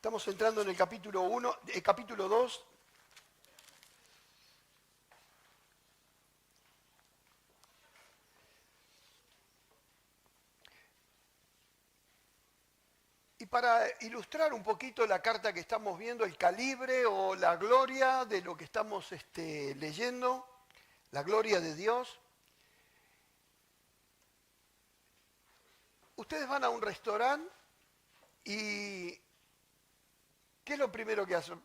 Estamos entrando en el capítulo 1, el capítulo 2. Y para ilustrar un poquito la carta que estamos viendo, el calibre o la gloria de lo que estamos leyendo, la gloria de Dios. Ustedes van a un restaurante y ¿qué es lo primero que hacen?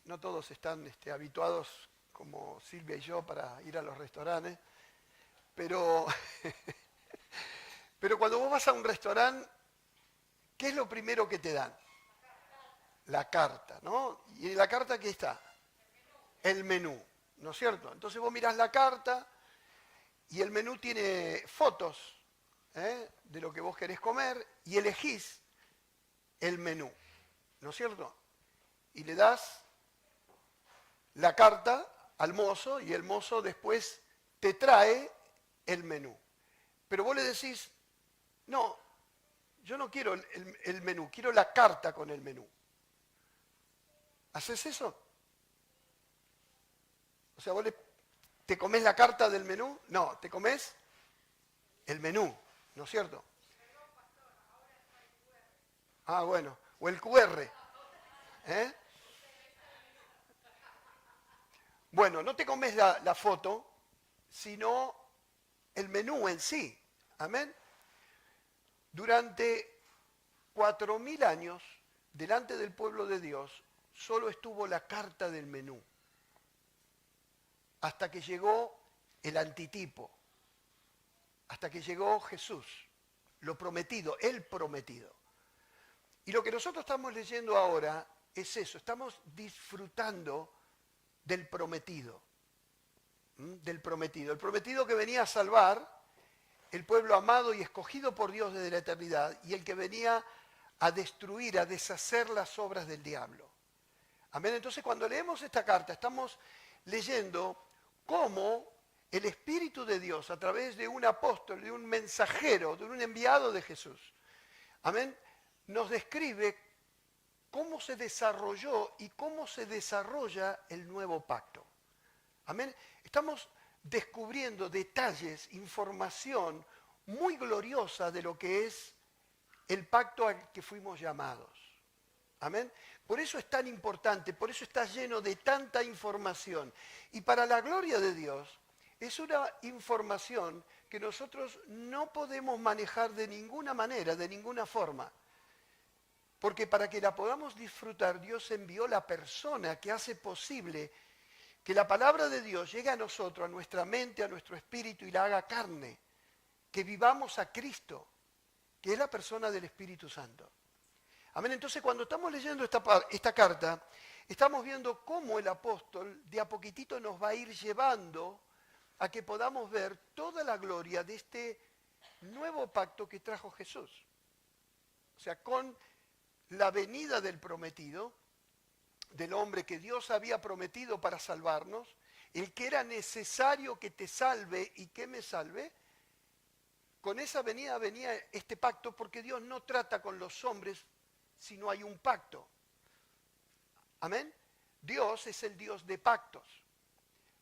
No todos están habituados como Silvia y yo para ir a los restaurantes, pero, pero cuando vos vas a un restaurante, ¿qué es lo primero que te dan? La carta, ¿no? ¿Y en la carta qué está? El menú, ¿no es cierto? Entonces vos mirás la carta y el menú tiene fotos de lo que vos querés comer y elegís el menú, ¿no es cierto? Y le das la carta al mozo y el mozo después te trae el menú. Pero vos le decís, no, yo no quiero el menú, quiero la carta con el menú. ¿Haces eso? O sea, vos ¿te comés la carta del menú? No, te comés el menú, ¿no es cierto? Ah, bueno, o el QR. ¿Eh? Bueno, no te comes la foto, sino el menú en sí. Amén. Durante 4000 años, delante del pueblo de Dios, solo estuvo la carta del menú. Hasta que llegó el antitipo. Hasta que llegó Jesús, lo prometido, el prometido. Y lo que nosotros estamos leyendo ahora es eso, estamos disfrutando del prometido. Del prometido. El prometido que venía a salvar el pueblo amado y escogido por Dios desde la eternidad y el que venía a destruir, a deshacer las obras del diablo. Amén. Entonces cuando leemos esta carta estamos leyendo cómo el Espíritu de Dios a través de un apóstol, de un mensajero, de un enviado de Jesús, amén, nos describe cómo se desarrolló y cómo se desarrolla el nuevo pacto. Amén. Estamos descubriendo detalles, información muy gloriosa de lo que es el pacto al que fuimos llamados. Amén. Por eso es tan importante, por eso está lleno de tanta información. Y para la gloria de Dios, es una información que nosotros no podemos manejar de ninguna manera, de ninguna forma. Porque para que la podamos disfrutar, Dios envió la persona que hace posible que la palabra de Dios llegue a nosotros, a nuestra mente, a nuestro espíritu y la haga carne. Que vivamos a Cristo, que es la persona del Espíritu Santo. Amén. Entonces, cuando estamos leyendo esta carta, estamos viendo cómo el apóstol de a poquitito nos va a ir llevando a que podamos ver toda la gloria de este nuevo pacto que trajo Jesús. O sea, con la venida del prometido, del hombre que Dios había prometido para salvarnos, el que era necesario que te salve y que me salve, con esa venida venía este pacto porque Dios no trata con los hombres si no hay un pacto. Amén. Dios es el Dios de pactos.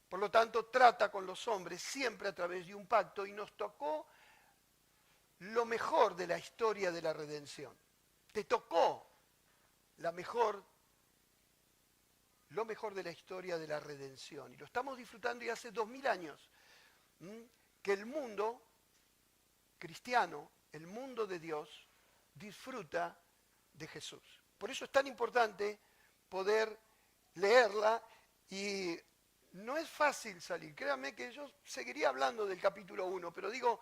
Por lo tanto, trata con los hombres siempre a través de un pacto y nos tocó lo mejor de la historia de la redención. Te tocó lo mejor de la historia de la redención. Y lo estamos disfrutando y hace 2000 años que el mundo cristiano, el mundo de Dios, disfruta de Jesús. Por eso es tan importante poder leerla y no es fácil salir. Créanme que yo seguiría hablando del capítulo 1, pero digo,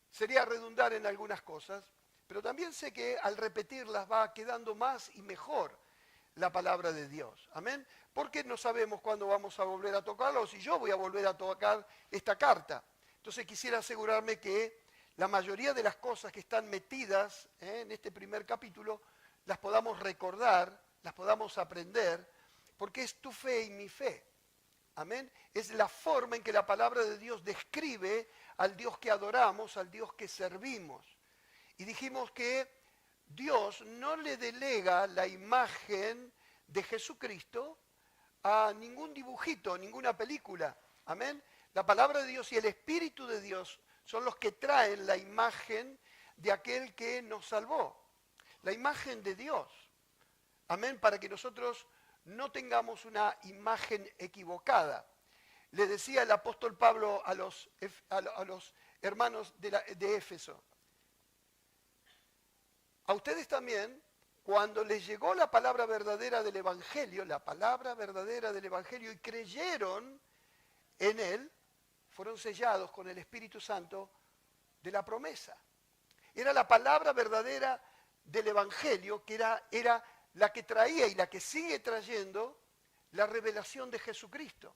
sería redundar en algunas cosas, pero también sé que al repetirlas va quedando más y mejor la palabra de Dios. Amén. Porque no sabemos cuándo vamos a volver a tocarla o si yo voy a volver a tocar esta carta. Entonces quisiera asegurarme que la mayoría de las cosas que están metidas en este primer capítulo las podamos recordar, las podamos aprender, porque es tu fe y mi fe. Amén. Es la forma en que la palabra de Dios describe al Dios que adoramos, al Dios que servimos. Y dijimos que Dios no le delega la imagen de Jesucristo a ningún dibujito, a ninguna película. Amén. La palabra de Dios y el Espíritu de Dios son los que traen la imagen de aquel que nos salvó. La imagen de Dios. Amén. Para que nosotros no tengamos una imagen equivocada. Le decía el apóstol Pablo a los hermanos de Éfeso. A ustedes también, cuando les llegó la palabra verdadera del Evangelio, y creyeron en él, fueron sellados con el Espíritu Santo de la promesa. Era la palabra verdadera del Evangelio que era la que traía y la que sigue trayendo la revelación de Jesucristo.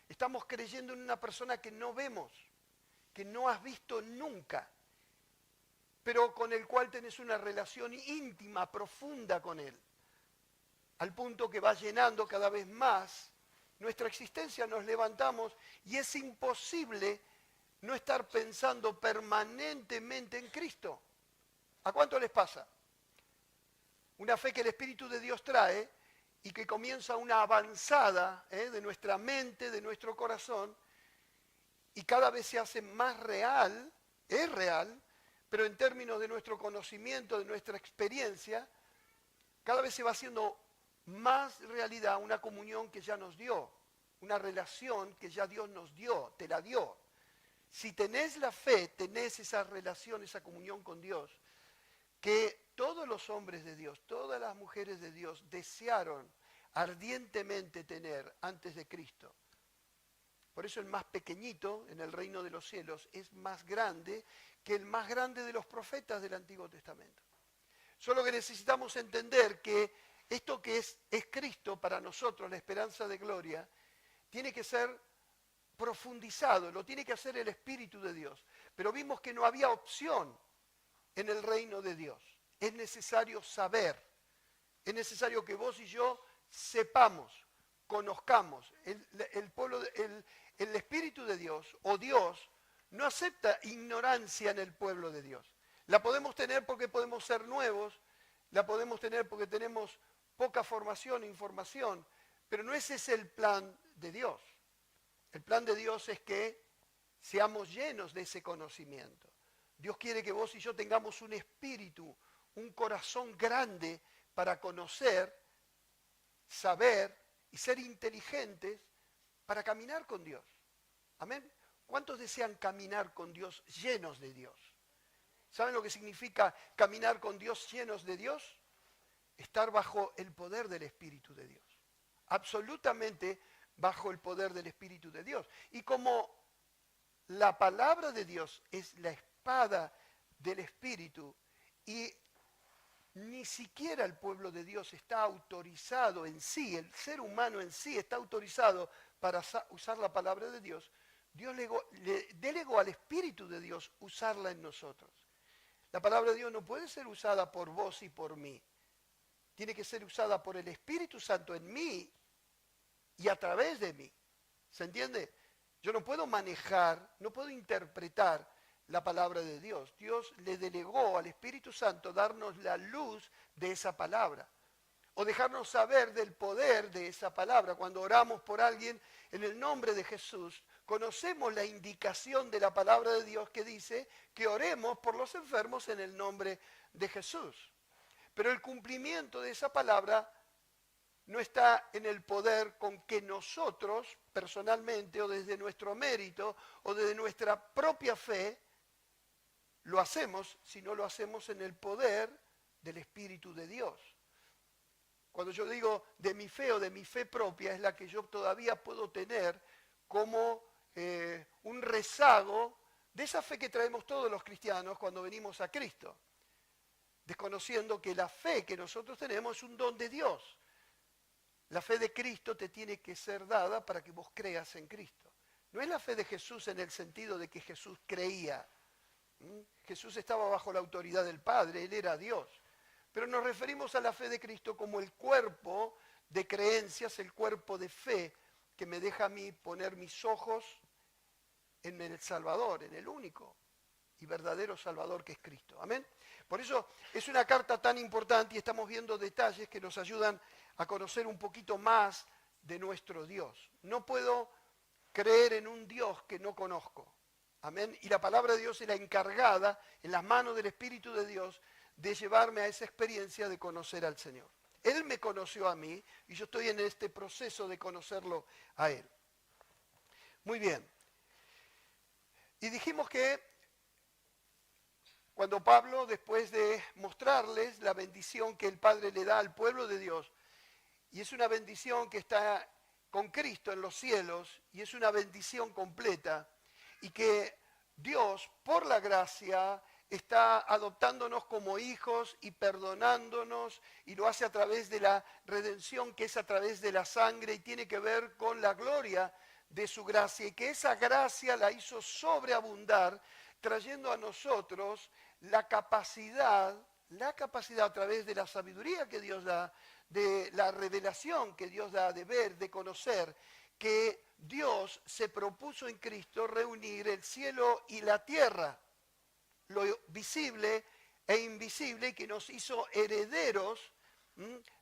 Estamos creyendo en una persona que no vemos, que no has visto nunca, pero con el cual tenés una relación íntima, profunda con él, al punto que va llenando cada vez más nuestra existencia. Nos levantamos y es imposible no estar pensando permanentemente en Cristo. ¿A cuánto les pasa? Una fe que el Espíritu de Dios trae y que comienza una avanzada de nuestra mente, de nuestro corazón, y cada vez se hace más real, es real, pero en términos de nuestro conocimiento, de nuestra experiencia, cada vez se va haciendo más realidad una comunión que ya nos dio, una relación que ya Dios nos dio, te la dio. Si tenés la fe, tenés esa relación, esa comunión con Dios, que todos los hombres de Dios, todas las mujeres de Dios desearon ardientemente tener antes de Cristo. Por eso el más pequeñito en el reino de los cielos es más grande que el más grande de los profetas del Antiguo Testamento. Solo que necesitamos entender que esto que es Cristo para nosotros, la esperanza de gloria, tiene que ser profundizado, lo tiene que hacer el Espíritu de Dios. Pero vimos que no había opción en el reino de Dios. Es necesario saber, es necesario que vos y yo sepamos, conozcamos. El Espíritu de Dios, o Dios, no acepta ignorancia en el pueblo de Dios. La podemos tener porque podemos ser nuevos, la podemos tener porque tenemos poca formación e información, pero no ese es el plan de Dios. El plan de Dios es que seamos llenos de ese conocimiento. Dios quiere que vos y yo tengamos un espíritu, un corazón grande para conocer, saber y ser inteligentes para caminar con Dios. Amén. ¿Cuántos desean caminar con Dios llenos de Dios? ¿Saben lo que significa caminar con Dios llenos de Dios? Estar bajo el poder del Espíritu de Dios. Absolutamente bajo el poder del Espíritu de Dios. Y como la palabra de Dios es la espada del Espíritu y ni siquiera el pueblo de Dios está autorizado en sí, el ser humano en sí está autorizado para usar la palabra de Dios, Dios le delegó al Espíritu de Dios usarla en nosotros. La palabra de Dios no puede ser usada por vos y por mí. Tiene que ser usada por el Espíritu Santo en mí y a través de mí. ¿Se entiende? Yo no puedo manejar, no puedo interpretar la palabra de Dios. Dios le delegó al Espíritu Santo darnos la luz de esa palabra o dejarnos saber del poder de esa palabra. Cuando oramos por alguien en el nombre de Jesús, conocemos la indicación de la palabra de Dios que dice que oremos por los enfermos en el nombre de Jesús. Pero el cumplimiento de esa palabra no está en el poder con que nosotros, personalmente, o desde nuestro mérito, o desde nuestra propia fe, lo hacemos, sino lo hacemos en el poder del Espíritu de Dios. Cuando yo digo de mi fe o de mi fe propia, es la que yo todavía puedo tener como un rezago de esa fe que traemos todos los cristianos cuando venimos a Cristo, desconociendo que la fe que nosotros tenemos es un don de Dios. La fe de Cristo te tiene que ser dada para que vos creas en Cristo. No es la fe de Jesús en el sentido de que Jesús creía. Jesús estaba bajo la autoridad del Padre, Él era Dios. Pero nos referimos a la fe de Cristo como el cuerpo de creencias, el cuerpo de fe que me deja a mí poner mis ojos en el Salvador, en el único, y verdadero Salvador que es Cristo. Amén. Por eso es una carta tan importante y estamos viendo detalles que nos ayudan a conocer un poquito más de nuestro Dios. No puedo creer en un Dios que no conozco. Amén. Y la palabra de Dios es la encargada en las manos del Espíritu de Dios de llevarme a esa experiencia de conocer al Señor. Él me conoció a mí y yo estoy en este proceso de conocerlo a Él. Muy bien. Y dijimos que cuando Pablo, después de mostrarles la bendición que el Padre le da al pueblo de Dios, y es una bendición que está con Cristo en los cielos, y es una bendición completa, y que Dios, por la gracia, está adoptándonos como hijos y perdonándonos, y lo hace a través de la redención, que es a través de la sangre, y tiene que ver con la gloria de su gracia, y que esa gracia la hizo sobreabundar, trayendo a nosotros la capacidad a través de la sabiduría que Dios da, de la revelación que Dios da, de ver, de conocer, que Dios se propuso en Cristo reunir el cielo y la tierra, lo visible e invisible, y que nos hizo herederos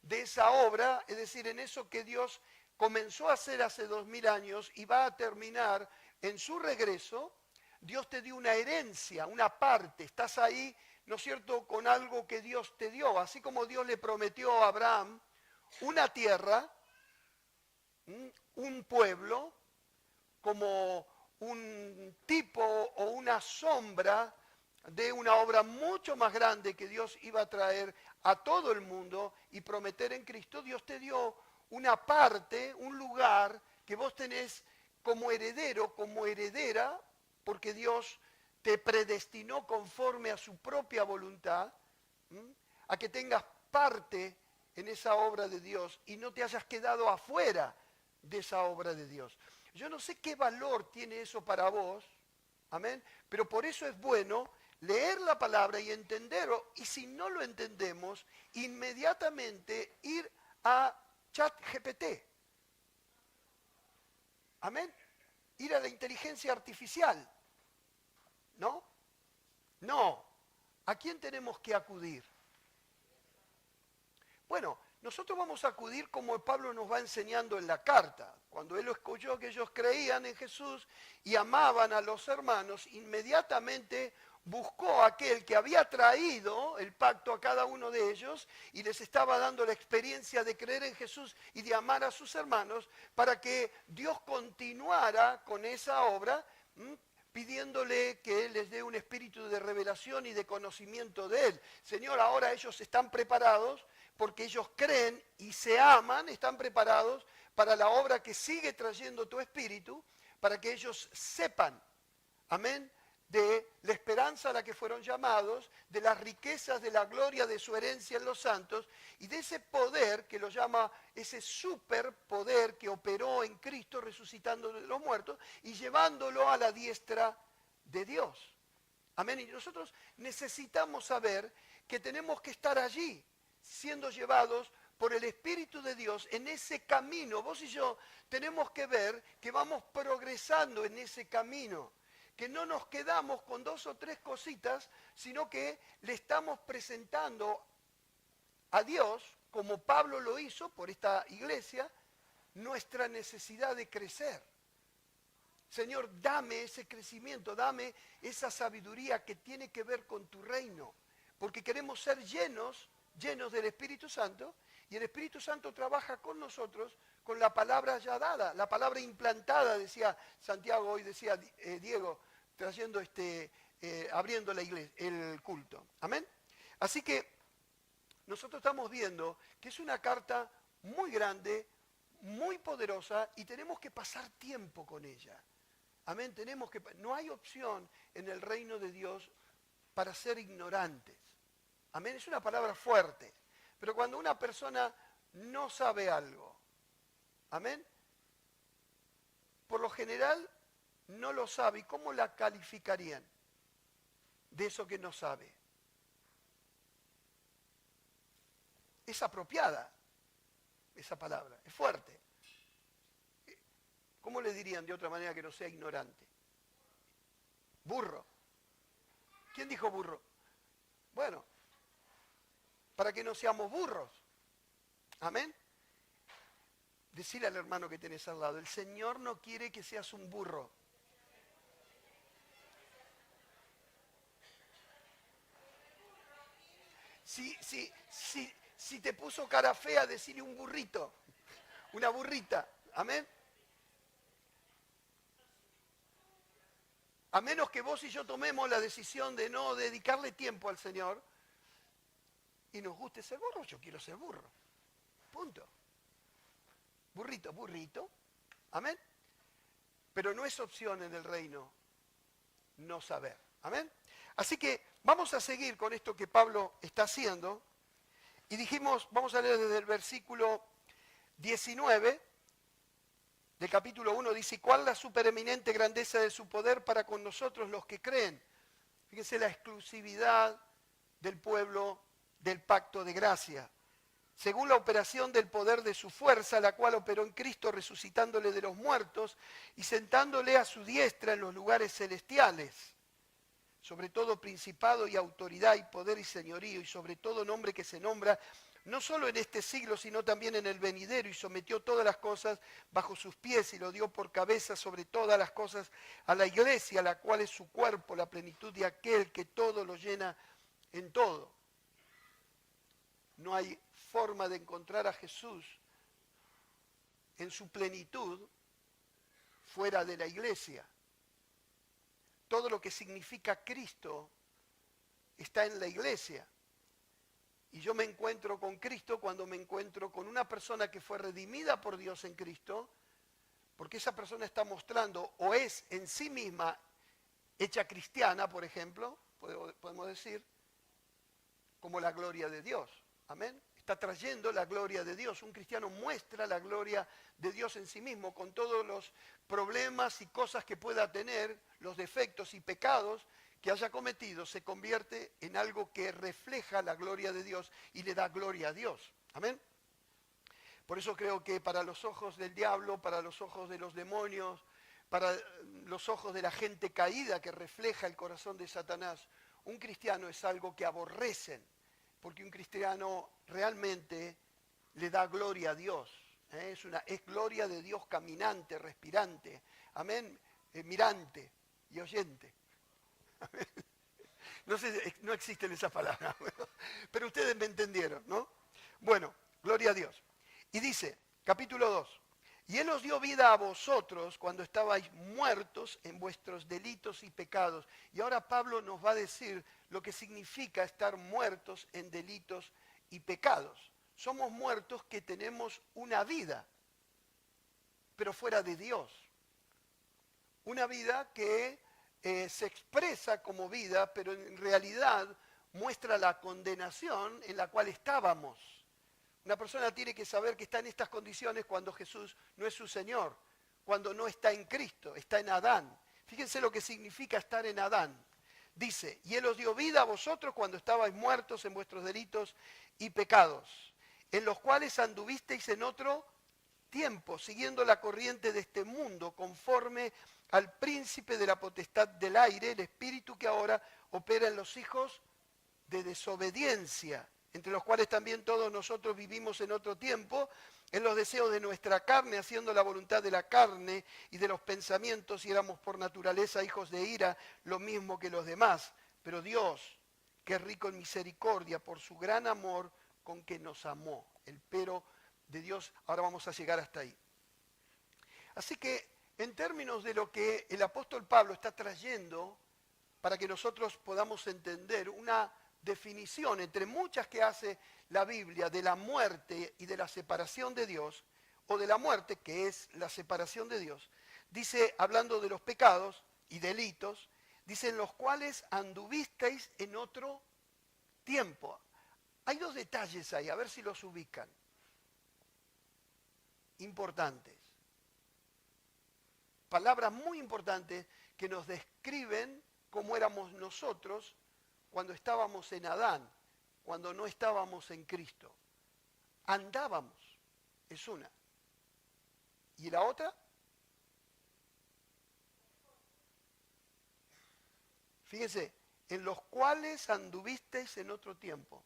de esa obra, es decir, en eso que Dios comenzó a hacer hace 2000 años y va a terminar en su regreso. Dios te dio una herencia, una parte, estás ahí, ¿no es cierto?, con algo que Dios te dio, así como Dios le prometió a Abraham una tierra, un pueblo, como un tipo o una sombra de una obra mucho más grande que Dios iba a traer a todo el mundo y prometer en Cristo. Dios te dio una parte, un lugar que vos tenés como heredero, como heredera, porque Dios te predestinó conforme a su propia voluntad, a que tengas parte en esa obra de Dios y no te hayas quedado afuera de esa obra de Dios. Yo no sé qué valor tiene eso para vos, amén, pero por eso es bueno leer la palabra y entenderlo, y si no lo entendemos, inmediatamente ir a ChatGPT. Amén. Ir a la inteligencia artificial. ¿No? No. ¿A quién tenemos que acudir? Bueno, nosotros vamos a acudir como Pablo nos va enseñando en la carta. Cuando él escuchó que ellos creían en Jesús y amaban a los hermanos, inmediatamente buscó a aquel que había traído el pacto a cada uno de ellos y les estaba dando la experiencia de creer en Jesús y de amar a sus hermanos, para que Dios continuara con esa obra, pidiéndole que Él les dé un espíritu de revelación y de conocimiento de Él. Señor, ahora ellos están preparados porque ellos creen y se aman, están preparados para la obra que sigue trayendo tu espíritu, para que ellos sepan, amén, de la esperanza a la que fueron llamados, de las riquezas de la gloria de su herencia en los santos, y de ese poder que lo llama, ese superpoder que operó en Cristo resucitando de los muertos y llevándolo a la diestra de Dios. Amén. Y nosotros necesitamos saber que tenemos que estar allí, siendo llevados por el Espíritu de Dios en ese camino. Vos y yo tenemos que ver que vamos progresando en ese camino, que no nos quedamos con 2 o 3 cositas, sino que le estamos presentando a Dios, como Pablo lo hizo por esta iglesia, nuestra necesidad de crecer. Señor, dame ese crecimiento, dame esa sabiduría que tiene que ver con tu reino, porque queremos ser llenos del Espíritu Santo, y el Espíritu Santo trabaja con nosotros con la palabra ya dada, la palabra implantada, decía Santiago, hoy decía Diego, trayendo abriendo la iglesia, el culto. Amén. Así que nosotros estamos viendo que es una carta muy grande, muy poderosa, y tenemos que pasar tiempo con ella. Amén. No hay opción en el reino de Dios para ser ignorantes. Amén. Es una palabra fuerte. Pero cuando una persona no sabe algo, amén, por lo general no lo sabe. ¿Y cómo la calificarían de eso que no sabe? Es apropiada esa palabra, es fuerte. ¿Cómo le dirían de otra manera que no sea ignorante? Burro. ¿Quién dijo burro? Bueno, para que no seamos burros. Amén. Decirle al hermano que tenés al lado, el Señor no quiere que seas un burro. Si te puso cara fea, decirle un burrito, una burrita. Amén. A menos que vos y yo tomemos la decisión de no dedicarle tiempo al Señor y nos guste ser burro, yo quiero ser burro. Punto. Burrito, burrito. Amén. Pero no es opción en el reino no saber. Amén. Así que vamos a seguir con esto que Pablo está haciendo. Y dijimos, vamos a leer desde el versículo 19 del capítulo 1, dice, ¿cuál la supereminente grandeza de su poder para con nosotros los que creen? Fíjense la exclusividad del pueblo del pacto de gracia. Según la operación del poder de su fuerza, la cual operó en Cristo resucitándole de los muertos y sentándole a su diestra en los lugares celestiales, sobre todo principado y autoridad y poder y señorío, y sobre todo nombre que se nombra, no solo en este siglo, sino también en el venidero, y sometió todas las cosas bajo sus pies y lo dio por cabeza sobre todas las cosas a la iglesia, la cual es su cuerpo, la plenitud de aquel que todo lo llena en todo. No hay forma de encontrar a Jesús en su plenitud fuera de la iglesia. Todo lo que significa Cristo está en la iglesia. Y yo me encuentro con Cristo cuando me encuentro con una persona que fue redimida por Dios en Cristo, porque esa persona está mostrando o es en sí misma hecha cristiana, por ejemplo, podemos decir, como la gloria de Dios. Amén. Está trayendo la gloria de Dios. Un cristiano muestra la gloria de Dios en sí mismo, con todos los problemas y cosas que pueda tener, los defectos y pecados que haya cometido, se convierte en algo que refleja la gloria de Dios y le da gloria a Dios. Amén. Por eso creo que para los ojos del diablo, para los ojos de los demonios, para los ojos de la gente caída que refleja el corazón de Satanás, un cristiano es algo que aborrecen, porque un cristiano realmente le da gloria a Dios. Es gloria de Dios caminante, respirante, amén, mirante y oyente. Amén. No sé, no existen esas palabras, pero ustedes me entendieron, ¿no? Bueno, gloria a Dios. Y dice, capítulo 2, y Él os dio vida a vosotros cuando estabais muertos en vuestros delitos y pecados. Y ahora Pablo nos va a decir lo que significa estar muertos en delitos y pecados. Somos muertos que tenemos una vida, pero fuera de Dios. Una vida que se expresa como vida, pero en realidad muestra la condenación en la cual estábamos. Una persona tiene que saber que está en estas condiciones cuando Jesús no es su Señor, cuando no está en Cristo, está en Adán. Fíjense lo que significa estar en Adán. Dice, y Él os dio vida a vosotros cuando estabais muertos en vuestros delitos y pecados, en los cuales anduvisteis en otro tiempo, siguiendo la corriente de este mundo, conforme al príncipe de la potestad del aire, el espíritu que ahora opera en los hijos de desobediencia, entre los cuales también todos nosotros vivimos en otro tiempo, en los deseos de nuestra carne, haciendo la voluntad de la carne y de los pensamientos, y éramos por naturaleza hijos de ira, lo mismo que los demás. Pero Dios, que es rico en misericordia, por su gran amor con que nos amó. El pero de Dios, ahora vamos a llegar hasta ahí. Así que, en términos de lo que el apóstol Pablo está trayendo, para que nosotros podamos entender una definición entre muchas que hace la Biblia de la muerte y de la separación de Dios, o de la muerte, que es la separación de Dios, dice, hablando de los pecados y delitos, dice, en los cuales anduvisteis en otro tiempo. Hay dos detalles ahí, a ver si los ubican. Importantes. Palabras muy importantes que nos describen cómo éramos nosotros cuando estábamos en Adán, cuando no estábamos en Cristo. Andábamos, es una. ¿Y la otra? Fíjense, en los cuales anduvisteis en otro tiempo.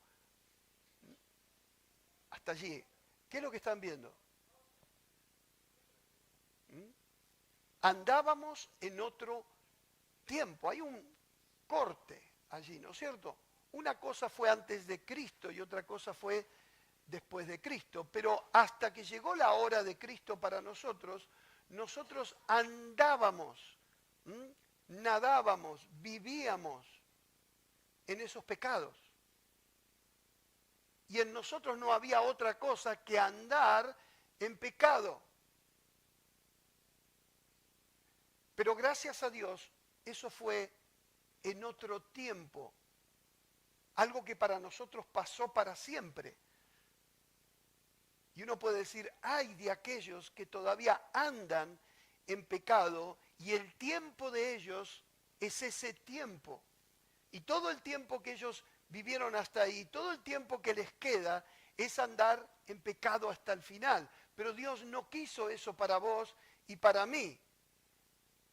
Hasta allí. ¿Qué es lo que están viendo? Andábamos en otro tiempo. Hay un corte allí, ¿no es cierto? Una cosa fue antes de Cristo y otra cosa fue después de Cristo. Pero hasta que llegó la hora de Cristo para nosotros, nosotros andábamos, nadábamos, vivíamos en esos pecados. Y en nosotros no había otra cosa que andar en pecado. Pero gracias a Dios, eso fue en otro tiempo. Algo que para nosotros pasó para siempre. Y uno puede decir, ay de aquellos que todavía andan en pecado y el tiempo de ellos es ese tiempo. Y todo el tiempo que ellos vivieron hasta ahí, todo el tiempo que les queda es andar en pecado hasta el final. Pero Dios no quiso eso para vos y para mí.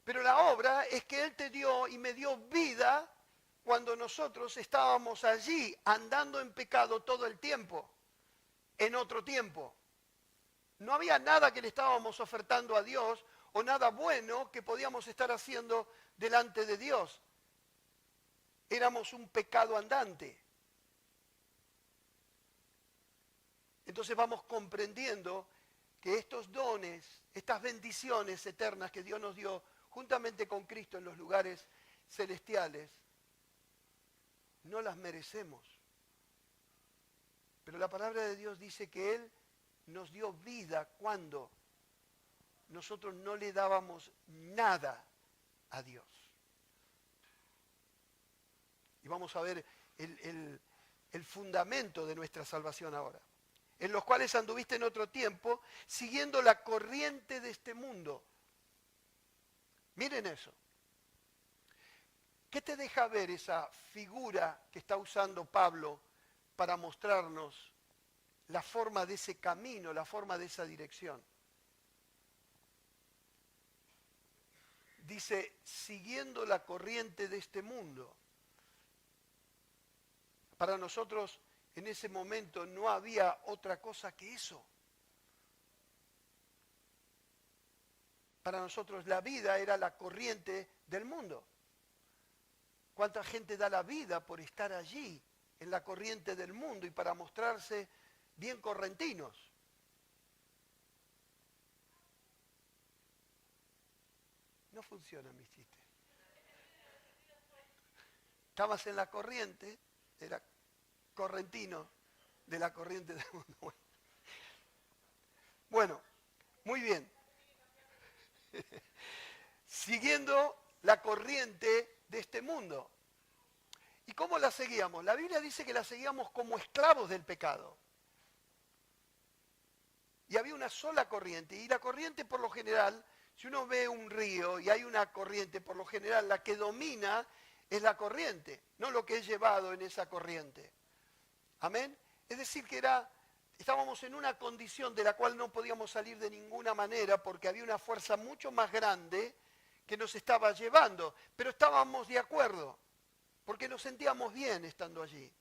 Pero la obra es que Él te dio y me dio vida cuando nosotros estábamos allí andando en pecado todo el tiempo, en otro tiempo. No había nada que le estábamos ofertando a Dios o nada bueno que podíamos estar haciendo delante de Dios. Éramos un pecado andante. Entonces vamos comprendiendo que estos dones, estas bendiciones eternas que Dios nos dio juntamente con Cristo en los lugares celestiales, no las merecemos. Pero la palabra de Dios dice que Él nos dio vida cuando nosotros no le dábamos nada a Dios. Y vamos a ver el fundamento de nuestra salvación ahora. En los cuales anduviste en otro tiempo, siguiendo la corriente de este mundo. Miren eso. ¿Qué te deja ver esa figura que está usando Pablo para mostrarnos la forma de ese camino, la forma de esa dirección? Dice, siguiendo la corriente de este mundo. Para nosotros en ese momento no había otra cosa que eso. Para nosotros la vida era la corriente del mundo. ¿Cuánta gente da la vida por estar allí, en la corriente del mundo y para mostrarse bien correntinos? No funcionan mis chistes. Estabas en la corriente, era correntino de la corriente del mundo. Bueno, muy bien. Siguiendo la corriente de este mundo. ¿Y cómo la seguíamos? La Biblia dice que la seguíamos como esclavos del pecado. Y había una sola corriente. Y la corriente por lo general, si uno ve un río y hay una corriente, por lo general la que domina es la corriente, no lo que es llevado en esa corriente. Amén. Es decir, que estábamos en una condición de la cual no podíamos salir de ninguna manera porque había una fuerza mucho más grande que nos estaba llevando. Pero estábamos de acuerdo, porque nos sentíamos bien estando allí.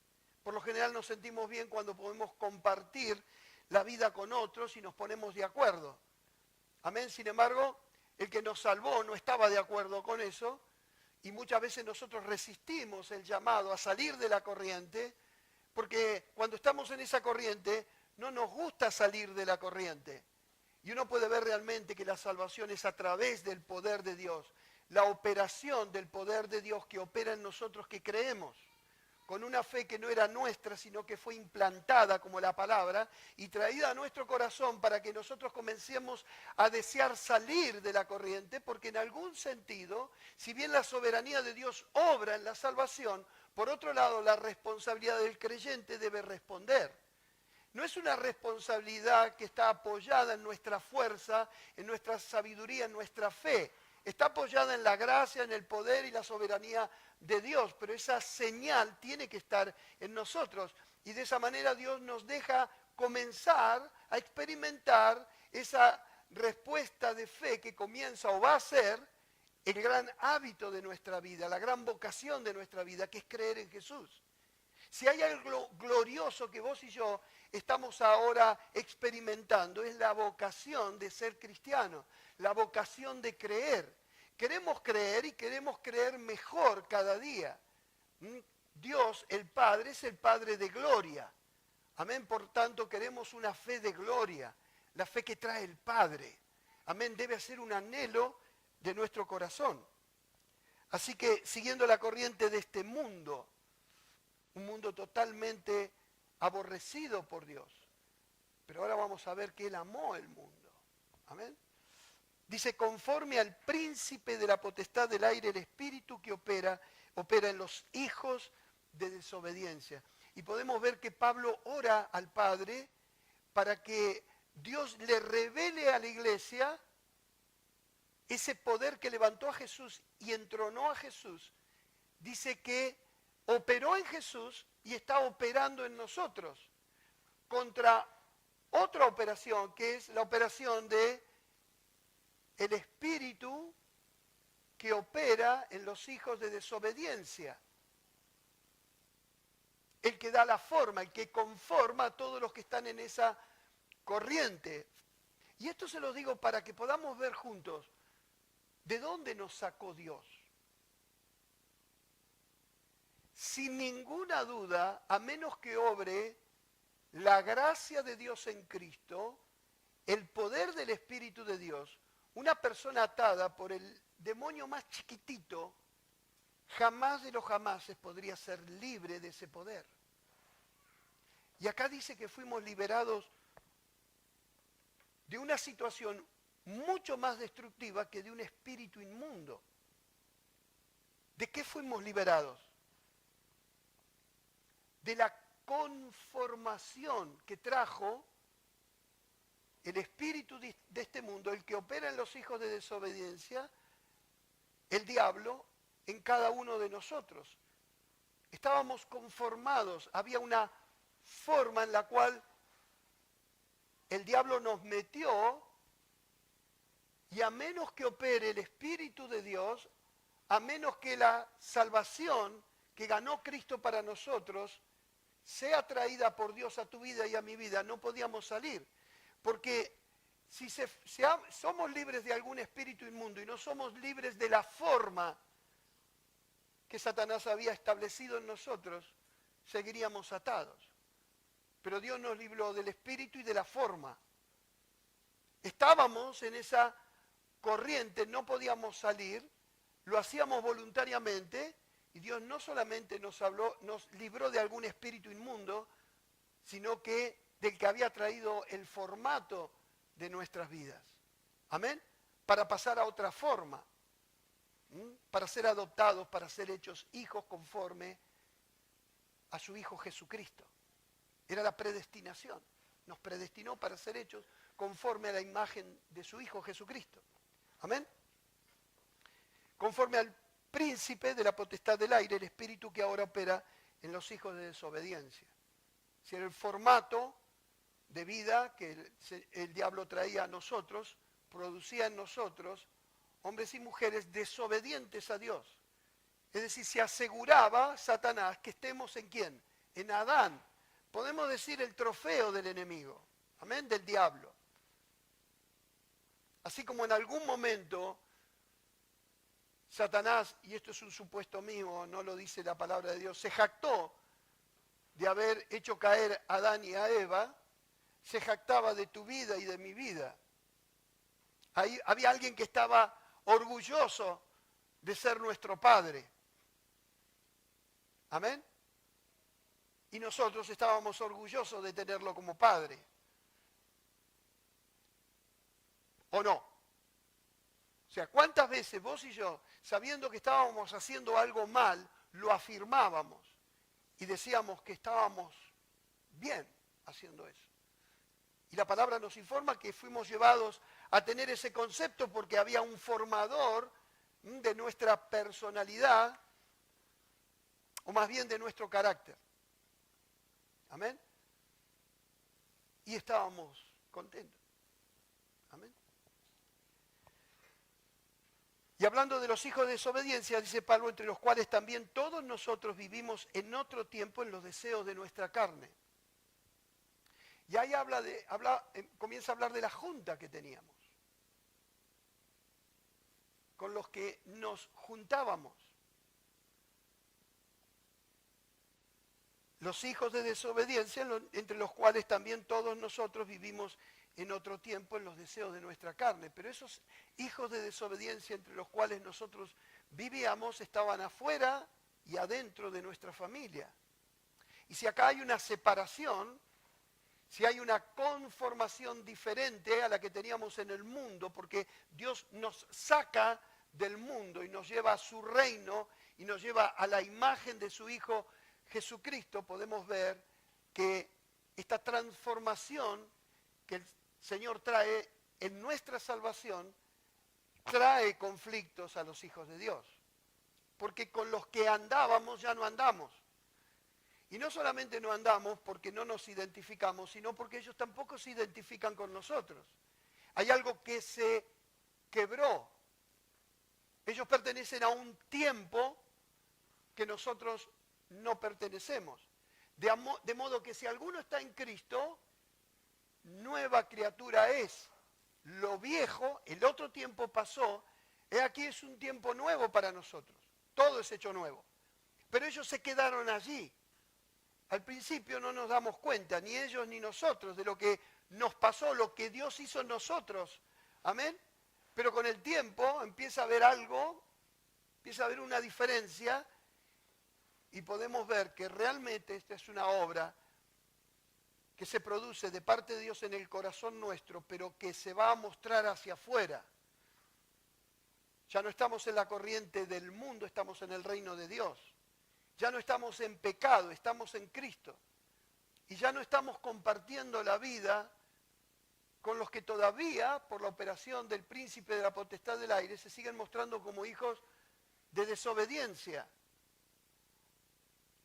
Por lo general nos sentimos bien cuando podemos compartir la vida con otros y nos ponemos de acuerdo. Amén. Sin embargo, el que nos salvó no estaba de acuerdo con eso y muchas veces nosotros resistimos el llamado a salir de la corriente porque cuando estamos en esa corriente no nos gusta salir de la corriente. Y uno puede ver realmente que la salvación es a través del poder de Dios, la operación del poder de Dios que opera en nosotros que creemos, con una fe que no era nuestra, sino que fue implantada como la palabra y traída a nuestro corazón para que nosotros comencemos a desear salir de la corriente, porque en algún sentido, si bien la soberanía de Dios obra en la salvación, por otro lado la responsabilidad del creyente debe responder. No es una responsabilidad que está apoyada en nuestra fuerza, en nuestra sabiduría, en nuestra fe. Está apoyada en la gracia, en el poder y la soberanía de Dios, pero esa señal tiene que estar en nosotros. Y de esa manera Dios nos deja comenzar a experimentar esa respuesta de fe que comienza o va a ser el gran hábito de nuestra vida, la gran vocación de nuestra vida, que es creer en Jesús. Si hay algo glorioso que vos y yo estamos ahora experimentando, es la vocación de ser cristianos, la vocación de creer. Queremos creer y queremos creer mejor cada día. Dios, el Padre, es el Padre de gloria. Amén, por tanto queremos una fe de gloria, la fe que trae el Padre. Amén, debe ser un anhelo de nuestro corazón. Así que, siguiendo la corriente de este mundo, un mundo totalmente aborrecido por Dios, pero ahora vamos a ver que Él amó el mundo. Amén. Dice, conforme al príncipe de la potestad del aire, el espíritu que opera en los hijos de desobediencia. Y podemos ver que Pablo ora al Padre para que Dios le revele a la iglesia ese poder que levantó a Jesús y entronó a Jesús. Dice que operó en Jesús y está operando en nosotros contra otra operación, que es la operación de el espíritu que opera en los hijos de desobediencia. El que da la forma, el que conforma a todos los que están en esa corriente. Y esto se lo digo para que podamos ver juntos de dónde nos sacó Dios. Sin ninguna duda, a menos que obre la gracia de Dios en Cristo, el poder del Espíritu de Dios, una persona atada por el demonio más chiquitito, jamás de los jamases podría ser libre de ese poder. Y acá dice que fuimos liberados de una situación mucho más destructiva que de un espíritu inmundo. ¿De qué fuimos liberados? De la conformación que trajo el espíritu de este mundo, el que opera en los hijos de desobediencia, el diablo, en cada uno de nosotros. Estábamos conformados, había una forma en la cual el diablo nos metió, y a menos que opere el Espíritu de Dios, a menos que la salvación que ganó Cristo para nosotros sea traída por Dios a tu vida y a mi vida, no podíamos salir. Porque si somos libres de algún espíritu inmundo y no somos libres de la forma que Satanás había establecido en nosotros, seguiríamos atados. Pero Dios nos libró del espíritu y de la forma. Estábamos en esa corriente, no podíamos salir, lo hacíamos voluntariamente, y Dios no solamente nos libró de algún espíritu inmundo, sino que del que había traído el formato de nuestras vidas. Amén. Para pasar a otra forma. Para ser adoptados, para ser hechos hijos conforme a su Hijo Jesucristo. Era la predestinación. Nos predestinó para ser hechos conforme a la imagen de su Hijo Jesucristo. Amén. Conforme al príncipe de la potestad del aire, el espíritu que ahora opera en los hijos de desobediencia. Si el formato de vida que el diablo traía a nosotros, producía en nosotros hombres y mujeres desobedientes a Dios. Es decir, se aseguraba Satanás que estemos en ¿quién? En Adán. Podemos decir el trofeo del enemigo, amén, del diablo. Así como en algún momento Satanás, y esto es un supuesto mío, no lo dice la palabra de Dios, se jactó de haber hecho caer a Adán y a Eva, se jactaba de tu vida y de mi vida. Ahí había alguien que estaba orgulloso de ser nuestro padre. Amén. Y nosotros estábamos orgullosos de tenerlo como padre. ¿O no? O sea, ¿cuántas veces vos y yo, sabiendo que estábamos haciendo algo mal, lo afirmábamos y decíamos que estábamos bien haciendo eso? Y la palabra nos informa que fuimos llevados a tener ese concepto porque había un formador de nuestra personalidad, o más bien de nuestro carácter. Amén. Y estábamos contentos. Amén. Y hablando de los hijos de desobediencia, dice Pablo, entre los cuales también todos nosotros vivimos en otro tiempo en los deseos de nuestra carne. Y ahí comienza a hablar de la junta que teníamos, con los que nos juntábamos. Los hijos de desobediencia, entre los cuales también todos nosotros vivimos en otro tiempo en los deseos de nuestra carne. Pero esos hijos de desobediencia entre los cuales nosotros vivíamos estaban afuera y adentro de nuestra familia. Y si acá hay una separación, si hay una conformación diferente a la que teníamos en el mundo, porque Dios nos saca del mundo y nos lleva a su reino y nos lleva a la imagen de su Hijo Jesucristo, podemos ver que esta transformación que el Señor trae en nuestra salvación trae conflictos a los hijos de Dios. Porque con los que andábamos ya no andamos. Y no solamente no andamos porque no nos identificamos, sino porque ellos tampoco se identifican con nosotros. Hay algo que se quebró. Ellos pertenecen a un tiempo que nosotros no pertenecemos. De modo que si alguno está en Cristo, nueva criatura es. Lo viejo, el otro tiempo pasó, aquí es un tiempo nuevo para nosotros. Todo es hecho nuevo. Pero ellos se quedaron allí. Al principio no nos damos cuenta, ni ellos ni nosotros, de lo que nos pasó, lo que Dios hizo en nosotros. Amén. Pero con el tiempo empieza a haber algo, empieza a haber una diferencia y podemos ver que realmente esta es una obra que se produce de parte de Dios en el corazón nuestro, pero que se va a mostrar hacia afuera. Ya no estamos en la corriente del mundo, estamos en el reino de Dios. Ya no estamos en pecado, estamos en Cristo. Y ya no estamos compartiendo la vida con los que todavía, por la operación del príncipe de la potestad del aire, se siguen mostrando como hijos de desobediencia.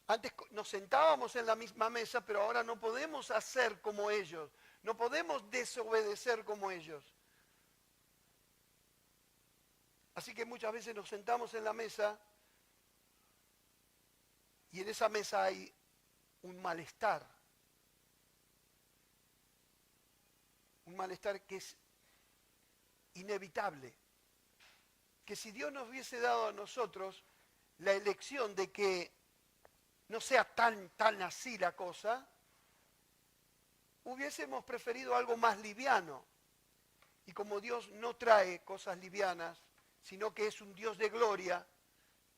Antes nos sentábamos en la misma mesa, pero ahora no podemos hacer como ellos. No podemos desobedecer como ellos. Así que muchas veces nos sentamos en la mesa y en esa mesa hay un malestar. Un malestar que es inevitable. Que si Dios nos hubiese dado a nosotros la elección de que no sea tan así la cosa, hubiésemos preferido algo más liviano. Y como Dios no trae cosas livianas, sino que es un Dios de gloria,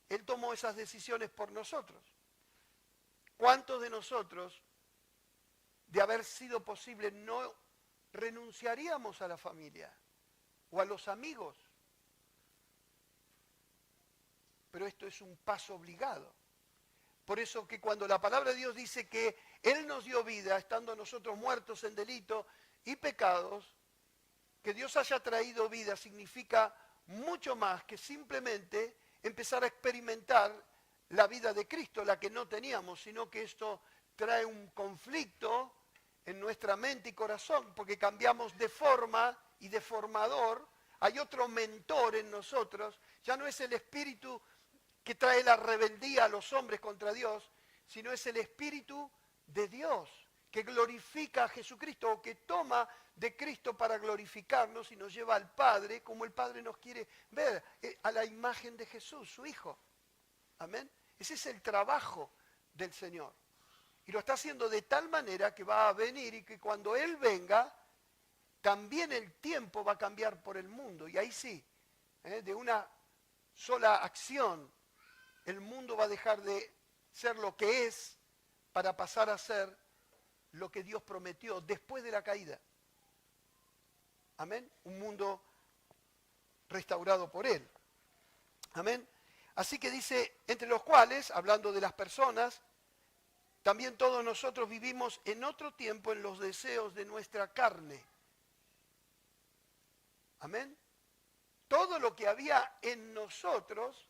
Él tomó esas decisiones por nosotros. ¿Cuántos de nosotros, de haber sido posible, no renunciaríamos a la familia o a los amigos? Pero esto es un paso obligado. Por eso que cuando la palabra de Dios dice que Él nos dio vida, estando nosotros muertos en delito y pecados, que Dios haya traído vida significa mucho más que simplemente empezar a experimentar la vida de Cristo, la que no teníamos, sino que esto trae un conflicto en nuestra mente y corazón, porque cambiamos de forma y de formador. Hay otro mentor en nosotros, ya no es el espíritu que trae la rebeldía a los hombres contra Dios, sino es el Espíritu de Dios, que glorifica a Jesucristo, o que toma de Cristo para glorificarnos y nos lleva al Padre, como el Padre nos quiere ver, a la imagen de Jesús, su Hijo. Amén. Ese es el trabajo del Señor. Y lo está haciendo de tal manera que va a venir y que cuando Él venga, también el tiempo va a cambiar por el mundo. Y ahí sí, de una sola acción, el mundo va a dejar de ser lo que es para pasar a ser lo que Dios prometió después de la caída. Amén. Un mundo restaurado por Él. Amén. Así que dice, entre los cuales, hablando de las personas, también todos nosotros vivimos en otro tiempo en los deseos de nuestra carne. Amén. Todo lo que había en nosotros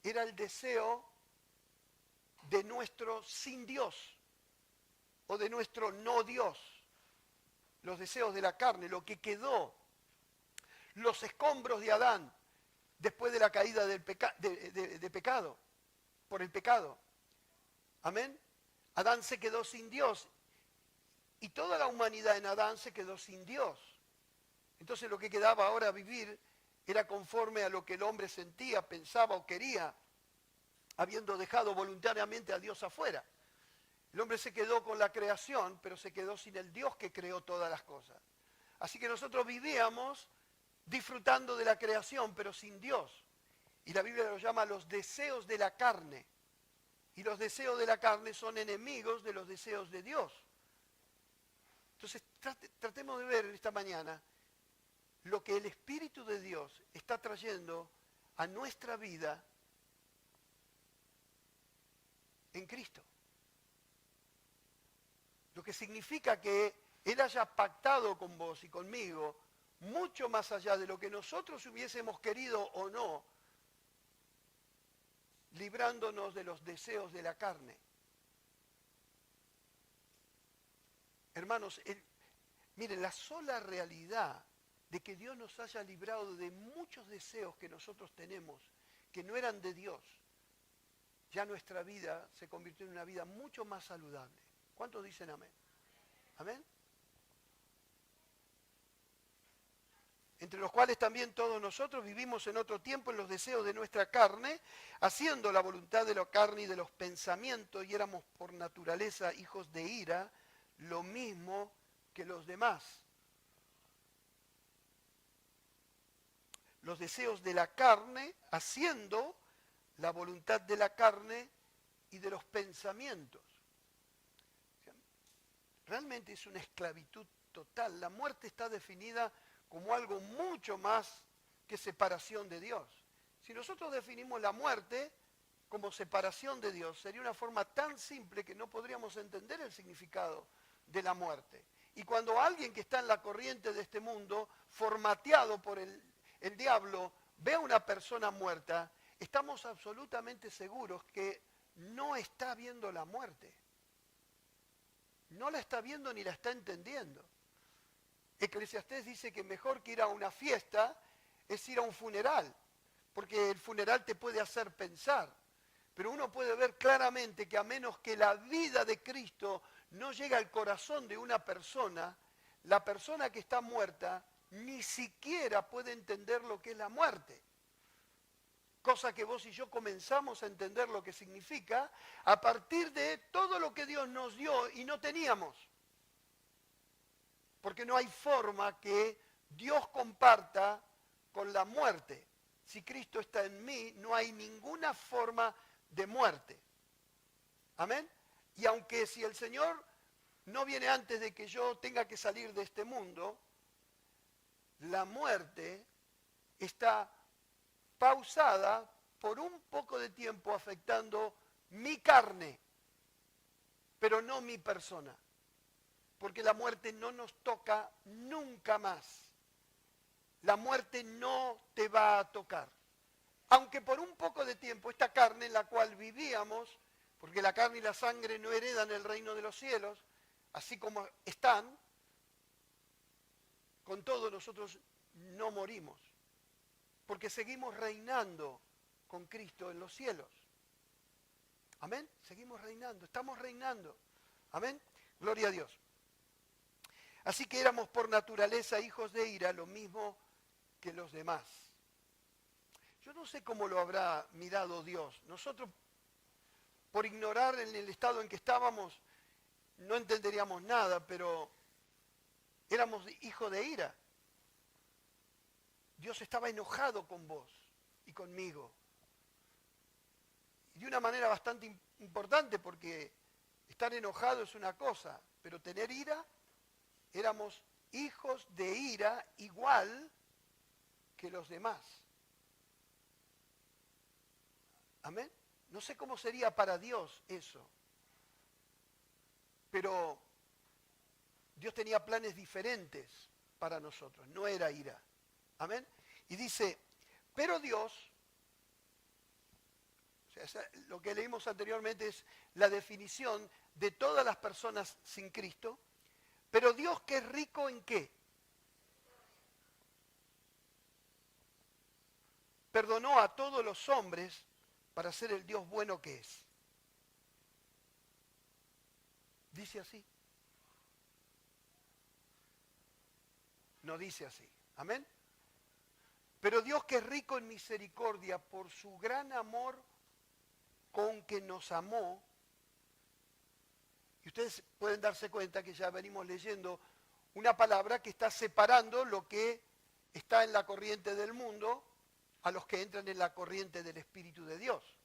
era el deseo de nuestro sin Dios o de nuestro no Dios. Los deseos de la carne, lo que quedó, los escombros de Adán, después de la caída de pecado, por el pecado. Amén. Adán se quedó sin Dios y toda la humanidad en Adán se quedó sin Dios. Entonces lo que quedaba ahora vivir era conforme a lo que el hombre sentía, pensaba o quería, habiendo dejado voluntariamente a Dios afuera. El hombre se quedó con la creación, pero se quedó sin el Dios que creó todas las cosas. Así que nosotros vivíamos disfrutando de la creación, pero sin Dios. Y la Biblia lo llama los deseos de la carne. Y los deseos de la carne son enemigos de los deseos de Dios. Entonces tratemos de ver esta mañana lo que el Espíritu de Dios está trayendo a nuestra vida en Cristo. Lo que significa que Él haya pactado con vos y conmigo mucho más allá de lo que nosotros hubiésemos querido o no, librándonos de los deseos de la carne. Hermanos, miren, la sola realidad de que Dios nos haya librado de muchos deseos que nosotros tenemos, que no eran de Dios, ya nuestra vida se convirtió en una vida mucho más saludable. ¿Cuántos dicen amén? ¿Amén? Entre los cuales también todos nosotros vivimos en otro tiempo en los deseos de nuestra carne, haciendo la voluntad de la carne y de los pensamientos, y éramos por naturaleza hijos de ira, lo mismo que los demás. Los deseos de la carne, haciendo la voluntad de la carne y de los pensamientos. Realmente es una esclavitud total. La muerte está definida como algo mucho más que separación de Dios. Si nosotros definimos la muerte como separación de Dios, sería una forma tan simple que no podríamos entender el significado de la muerte. Y cuando alguien que está en la corriente de este mundo, formateado por el diablo, ve a una persona muerta, estamos absolutamente seguros que no está viendo la muerte. No la está viendo ni la está entendiendo. Eclesiastés dice que mejor que ir a una fiesta es ir a un funeral, porque el funeral te puede hacer pensar. Pero uno puede ver claramente que a menos que la vida de Cristo no llegue al corazón de una persona, la persona que está muerta ni siquiera puede entender lo que es la muerte. Cosa que vos y yo comenzamos a entender lo que significa a partir de todo lo que Dios nos dio y no teníamos. Porque no hay forma que Dios comparta con la muerte. Si Cristo está en mí, no hay ninguna forma de muerte. Amén. Y aunque si el Señor no viene antes de que yo tenga que salir de este mundo, la muerte está pausada por un poco de tiempo afectando mi carne, pero no mi persona. Porque la muerte no nos toca nunca más. La muerte no te va a tocar. Aunque por un poco de tiempo esta carne en la cual vivíamos, porque la carne y la sangre no heredan el reino de los cielos, así como están, con todo nosotros no morimos. Porque seguimos reinando con Cristo en los cielos. Amén. Seguimos reinando, estamos reinando. Amén. Gloria a Dios. Así que éramos por naturaleza hijos de ira, lo mismo que los demás. Yo no sé cómo lo habrá mirado Dios. Nosotros, por ignorar en el estado en que estábamos, no entenderíamos nada, pero éramos hijos de ira. Dios estaba enojado con vos y conmigo. Y de una manera bastante importante, porque estar enojado es una cosa, pero tener ira, éramos hijos de ira igual que los demás. Amén. No sé cómo sería para Dios eso, pero Dios tenía planes diferentes para nosotros, no era ira. Amén. Y dice, pero Dios, o sea, lo que leímos anteriormente es la definición de todas las personas sin Cristo, pero Dios que es rico ¿en qué? perdonó a todos los hombres para ser el Dios bueno que es. ¿Dice así? No dice así. ¿Amén? Pero Dios, que es rico en misericordia por su gran amor con que nos amó, y ustedes pueden darse cuenta que ya venimos leyendo una palabra que está separando lo que está en la corriente del mundo a los que entran en la corriente del Espíritu de Dios.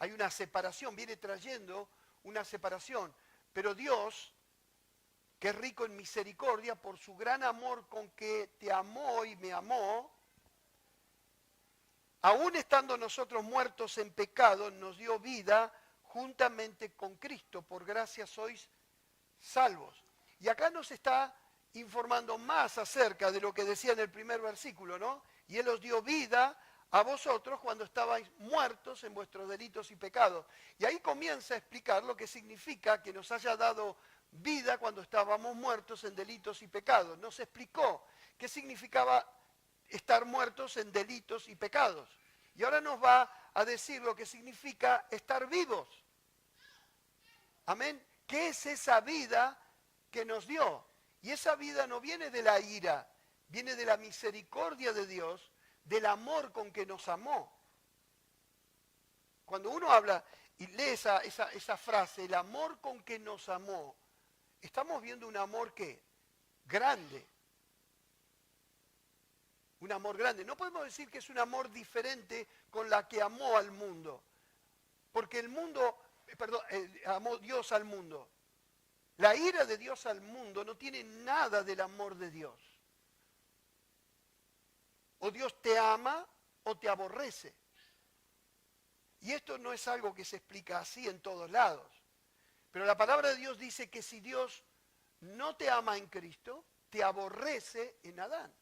Hay una separación, viene trayendo una separación. Pero Dios, que es rico en misericordia por su gran amor con que te amó y me amó, aún estando nosotros muertos en pecado, nos dio vida juntamente con Cristo. Por gracia sois salvos. Y acá nos está informando más acerca de lo que decía en el primer versículo, ¿no? Y Él os dio vida a vosotros cuando estabais muertos en vuestros delitos y pecados. Y ahí comienza a explicar lo que significa que nos haya dado vida cuando estábamos muertos en delitos y pecados. Nos explicó qué significaba estar muertos en delitos y pecados. Y ahora nos va a decir lo que significa estar vivos. Amén. ¿Qué es esa vida que nos dio? Y esa vida no viene de la ira, viene de la misericordia de Dios, del amor con que nos amó. Cuando uno habla y lee esa frase, el amor con que nos amó, estamos viendo un amor ¿qué? Grande. Un amor grande. No podemos decir que es un amor diferente con la que amó al mundo. Porque el mundo, amó Dios al mundo. La ira de Dios al mundo no tiene nada del amor de Dios. O Dios te ama o te aborrece. Y esto no es algo que se explica así en todos lados. Pero la palabra de Dios dice que si Dios no te ama en Cristo, te aborrece en Adán.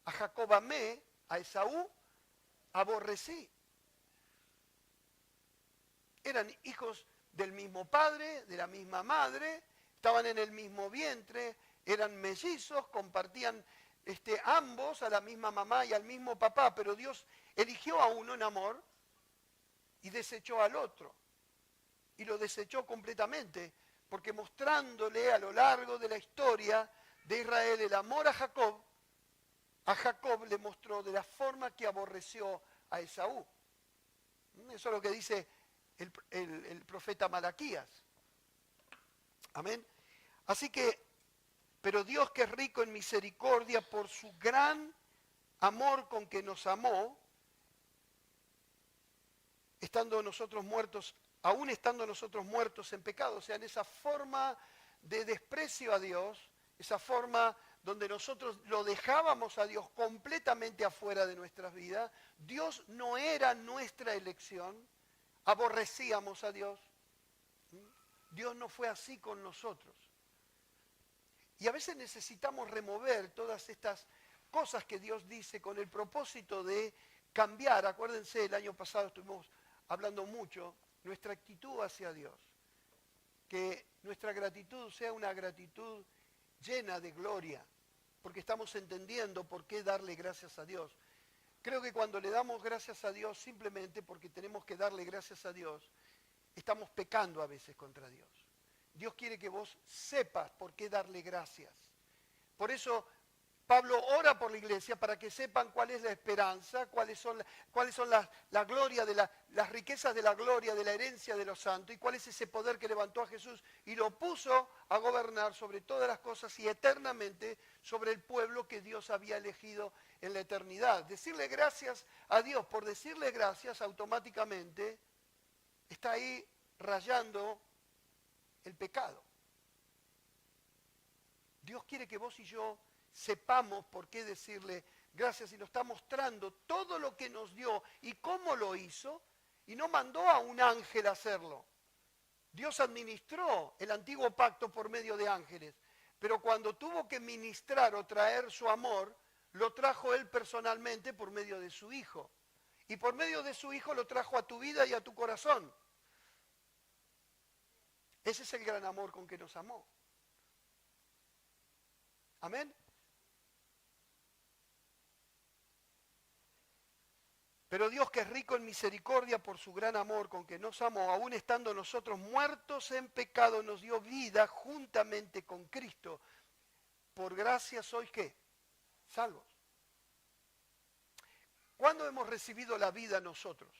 A Jacob amé, a Esaú aborrecí. Eran hijos del mismo padre, de la misma madre, estaban en el mismo vientre, eran mellizos, compartían ambos a la misma mamá y al mismo papá, pero Dios eligió a uno en amor y desechó al otro. Y lo desechó completamente, porque mostrándole a lo largo de la historia de Israel el amor a Jacob le mostró de la forma que aborreció a Esaú. Eso es lo que dice el profeta Malaquías. Amén. Así que, pero Dios, que es rico en misericordia por su gran amor con que nos amó, estando nosotros muertos, aún estando nosotros muertos en pecado, o sea, en esa forma de desprecio a Dios, esa forma donde nosotros lo dejábamos a Dios completamente afuera de nuestras vidas, Dios no era nuestra elección, aborrecíamos a Dios. Dios no fue así con nosotros. Y a veces necesitamos remover todas estas cosas que Dios dice con el propósito de cambiar. Acuérdense, el año pasado estuvimos hablando mucho, nuestra actitud hacia Dios. Que nuestra gratitud sea una gratitud llena de gloria, porque estamos entendiendo por qué darle gracias a Dios. Creo que cuando le damos gracias a Dios simplemente porque tenemos que darle gracias a Dios, estamos pecando a veces contra Dios. Dios quiere que vos sepas por qué darle gracias. Por eso Pablo ora por la iglesia para que sepan cuál es la esperanza, cuáles son la gloria de las riquezas de la gloria, de la herencia de los santos, y cuál es ese poder que levantó a Jesús y lo puso a gobernar sobre todas las cosas y eternamente sobre el pueblo que Dios había elegido en la eternidad. Decirle gracias a Dios por decirle gracias automáticamente está ahí rayando el pecado. Dios quiere que vos y yo sepamos por qué decirle gracias y nos está mostrando todo lo que nos dio y cómo lo hizo, y no mandó a un ángel a hacerlo. Dios administró el antiguo pacto por medio de ángeles, pero cuando tuvo que ministrar o traer su amor, lo trajo Él personalmente por medio de su Hijo. Y por medio de su Hijo lo trajo a tu vida y a tu corazón. Ese es el gran amor con que nos amó. Amén. Pero Dios, que es rico en misericordia por su gran amor con que nos amó, aún estando nosotros muertos en pecado, nos dio vida juntamente con Cristo. Por gracia sois ¿qué? Salvos. ¿Cuándo hemos recibido la vida nosotros?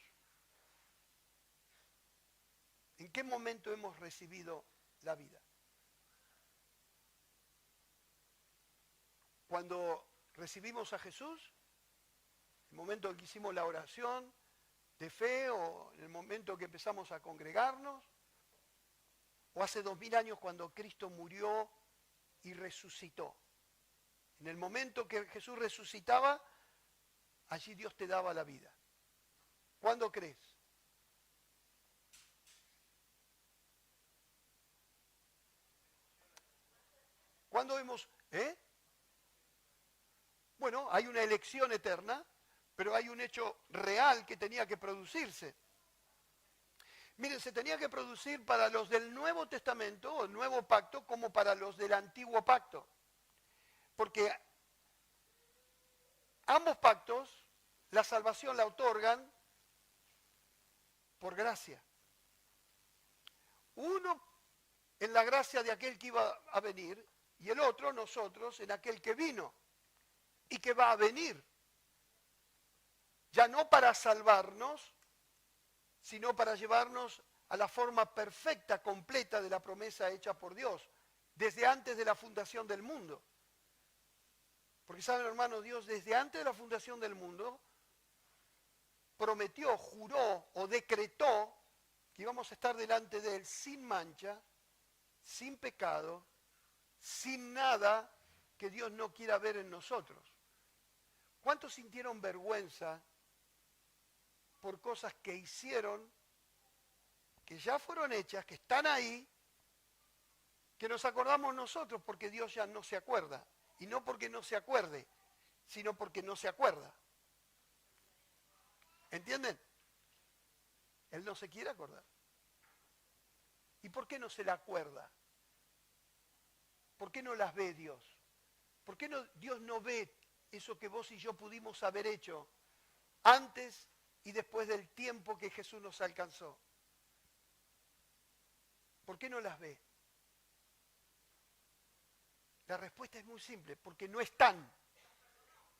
¿En qué momento hemos recibido la vida? Cuando recibimos a Jesús, el momento en que hicimos la oración de fe, o en el momento que empezamos a congregarnos, o hace 2000 años cuando Cristo murió y resucitó. En el momento que Jesús resucitaba, allí Dios te daba la vida. ¿Cuándo crees? ¿Cuándo hemos... Bueno, hay una elección eterna, pero hay un hecho real que tenía que producirse. Miren, se tenía que producir para los del Nuevo Testamento, o el Nuevo Pacto, como para los del Antiguo Pacto. Porque ambos pactos, la salvación la otorgan por gracia. Uno en la gracia de aquel que iba a venir, y el otro, nosotros, en aquel que vino y que va a venir. Ya no para salvarnos, sino para llevarnos a la forma perfecta, completa de la promesa hecha por Dios, desde antes de la fundación del mundo. Porque saben, hermanos, Dios desde antes de la fundación del mundo prometió, juró o decretó que íbamos a estar delante de Él sin mancha, sin pecado, sin nada que Dios no quiera ver en nosotros. ¿Cuántos sintieron vergüenza por cosas que hicieron, que ya fueron hechas, que están ahí, que nos acordamos nosotros porque Dios ya no se acuerda? Y no porque no se acuerde, sino porque no se acuerda. ¿Entienden? Él no se quiere acordar. ¿Y por qué no se la acuerda? ¿Por qué no las ve Dios? ¿Por qué Dios no ve eso que vos y yo pudimos haber hecho antes y después del tiempo que Jesús nos alcanzó? ¿Por qué no las ve? La respuesta es muy simple, porque no están.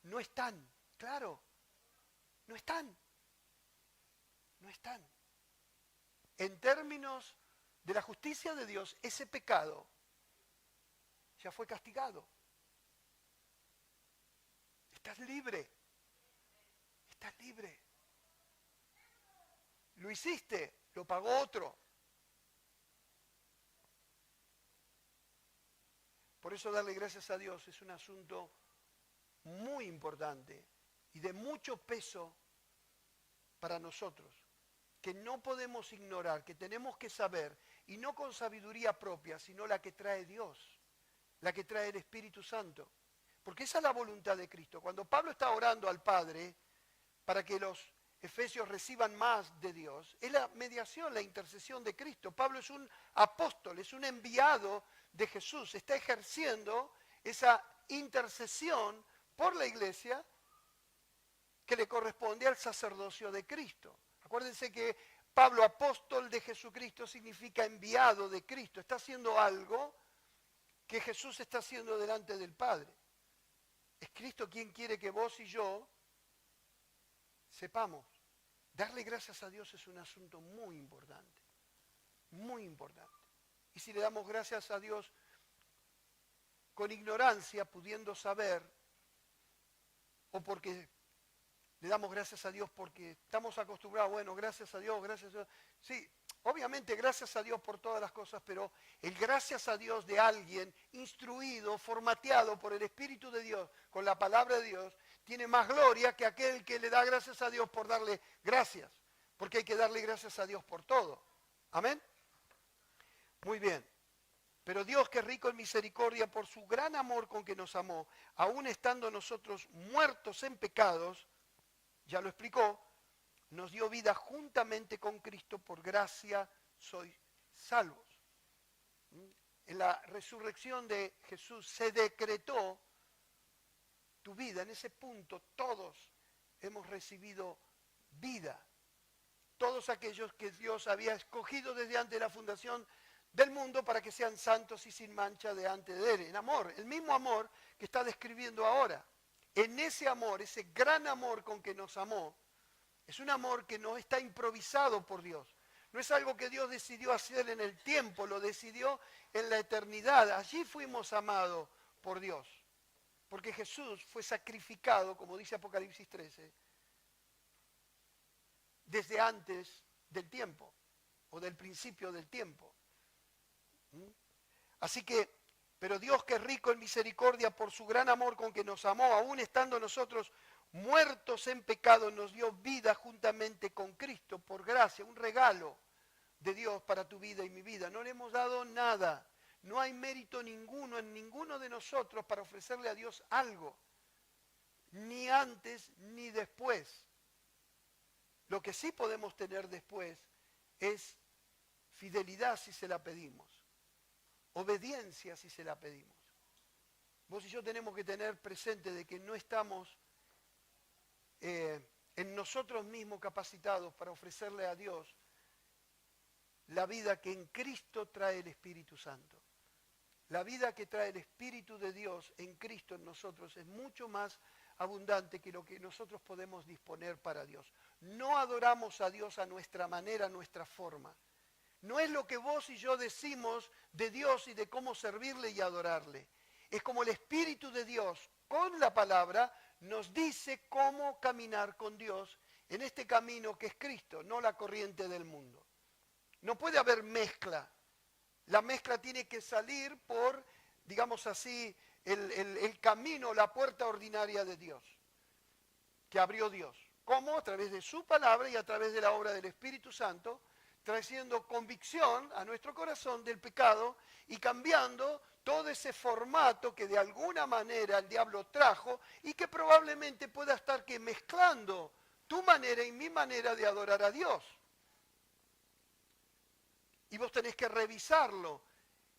No están, claro. No están. No están. En términos de la justicia de Dios, ese pecado ya fue castigado. Estás libre. Estás libre. Lo hiciste, lo pagó otro. Por eso darle gracias a Dios es un asunto muy importante y de mucho peso para nosotros, que no podemos ignorar, que tenemos que saber, y no con sabiduría propia, sino la que trae Dios, la que trae el Espíritu Santo. Porque esa es la voluntad de Cristo. Cuando Pablo está orando al Padre para que los efesios reciban más de Dios, es la mediación, la intercesión de Cristo. Pablo es un apóstol, es un enviado de Jesús, está ejerciendo esa intercesión por la iglesia que le corresponde al sacerdocio de Cristo. Acuérdense que Pablo, apóstol de Jesucristo, significa enviado de Cristo. Está haciendo algo que Jesús está haciendo delante del Padre. Es Cristo quien quiere que vos y yo sepamos. Darle gracias a Dios es un asunto muy importante. Muy importante. Y si le damos gracias a Dios con ignorancia, pudiendo saber, o porque le damos gracias a Dios porque estamos acostumbrados, bueno, gracias a Dios, gracias a Dios. Sí, obviamente gracias a Dios por todas las cosas, pero el gracias a Dios de alguien instruido, formateado por el Espíritu de Dios, con la palabra de Dios, tiene más gloria que aquel que le da gracias a Dios por darle gracias, porque hay que darle gracias a Dios por todo. ¿Amén? Muy bien. Pero Dios, que es rico en misericordia por su gran amor con que nos amó, aun estando nosotros muertos en pecados, ya lo explicó, nos dio vida juntamente con Cristo, por gracia sois salvos. En la resurrección de Jesús se decretó tu vida. En ese punto todos hemos recibido vida. Todos aquellos que Dios había escogido desde antes de la fundación del mundo para que sean santos y sin mancha delante de Él. En amor, el mismo amor que está describiendo ahora. En ese amor, ese gran amor con que nos amó, es un amor que no está improvisado por Dios. No es algo que Dios decidió hacer en el tiempo, lo decidió en la eternidad. Allí fuimos amados por Dios. Porque Jesús fue sacrificado, como dice Apocalipsis 13, desde antes del tiempo, o del principio del tiempo. Así que, pero Dios, que es rico en misericordia por su gran amor con que nos amó, aún estando nosotros muertos en pecado, nos dio vida juntamente con Cristo, por gracia, un regalo de Dios para tu vida y mi vida. No le hemos dado nada, no hay mérito ninguno en ninguno de nosotros para ofrecerle a Dios algo, ni antes ni después. Lo que sí podemos tener después es fidelidad si se la pedimos, obediencia si se la pedimos. Vos y yo tenemos que tener presente de que no estamos en nosotros mismos capacitados para ofrecerle a Dios la vida que en Cristo trae el Espíritu Santo. La vida que trae el Espíritu de Dios en Cristo en nosotros es mucho más abundante que lo que nosotros podemos disponer para Dios. No adoramos a Dios a nuestra manera, a nuestra forma. No es lo que vos y yo decimos de Dios y de cómo servirle y adorarle. Es como el Espíritu de Dios con la palabra nos dice cómo caminar con Dios en este camino que es Cristo, no la corriente del mundo. No puede haber mezcla. La mezcla tiene que salir por, digamos así, el camino, la puerta ordinaria de Dios, que abrió Dios. ¿Cómo? A través de su palabra y a través de la obra del Espíritu Santo, trayendo convicción a nuestro corazón del pecado y cambiando todo ese formato que de alguna manera el diablo trajo y que probablemente pueda estar que mezclando tu manera y mi manera de adorar a Dios. Y vos tenés que revisarlo.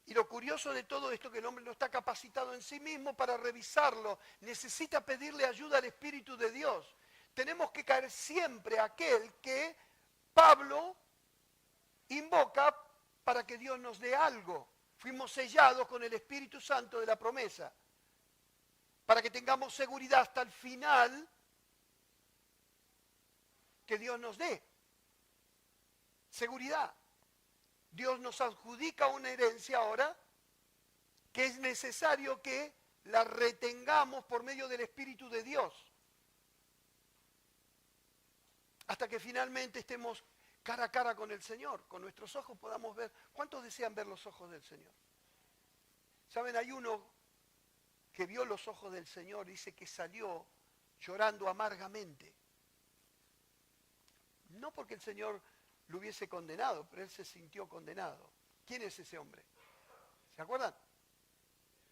Y lo curioso de todo esto es que el hombre no está capacitado en sí mismo para revisarlo. Necesita pedirle ayuda al Espíritu de Dios. Tenemos que caer siempre a aquel que Pablo invoca para que Dios nos dé algo. Fuimos sellados con el Espíritu Santo de la promesa. Para que tengamos seguridad hasta el final que Dios nos dé. Seguridad. Dios nos adjudica una herencia ahora que es necesario que la retengamos por medio del Espíritu de Dios. Hasta que finalmente estemos cara a cara con el Señor, con nuestros ojos podamos ver. ¿Cuántos desean ver los ojos del Señor? ¿Saben? Hay uno que vio los ojos del Señor, dice que salió llorando amargamente. No porque el Señor lo hubiese condenado, pero él se sintió condenado. ¿Quién es ese hombre? ¿Se acuerdan?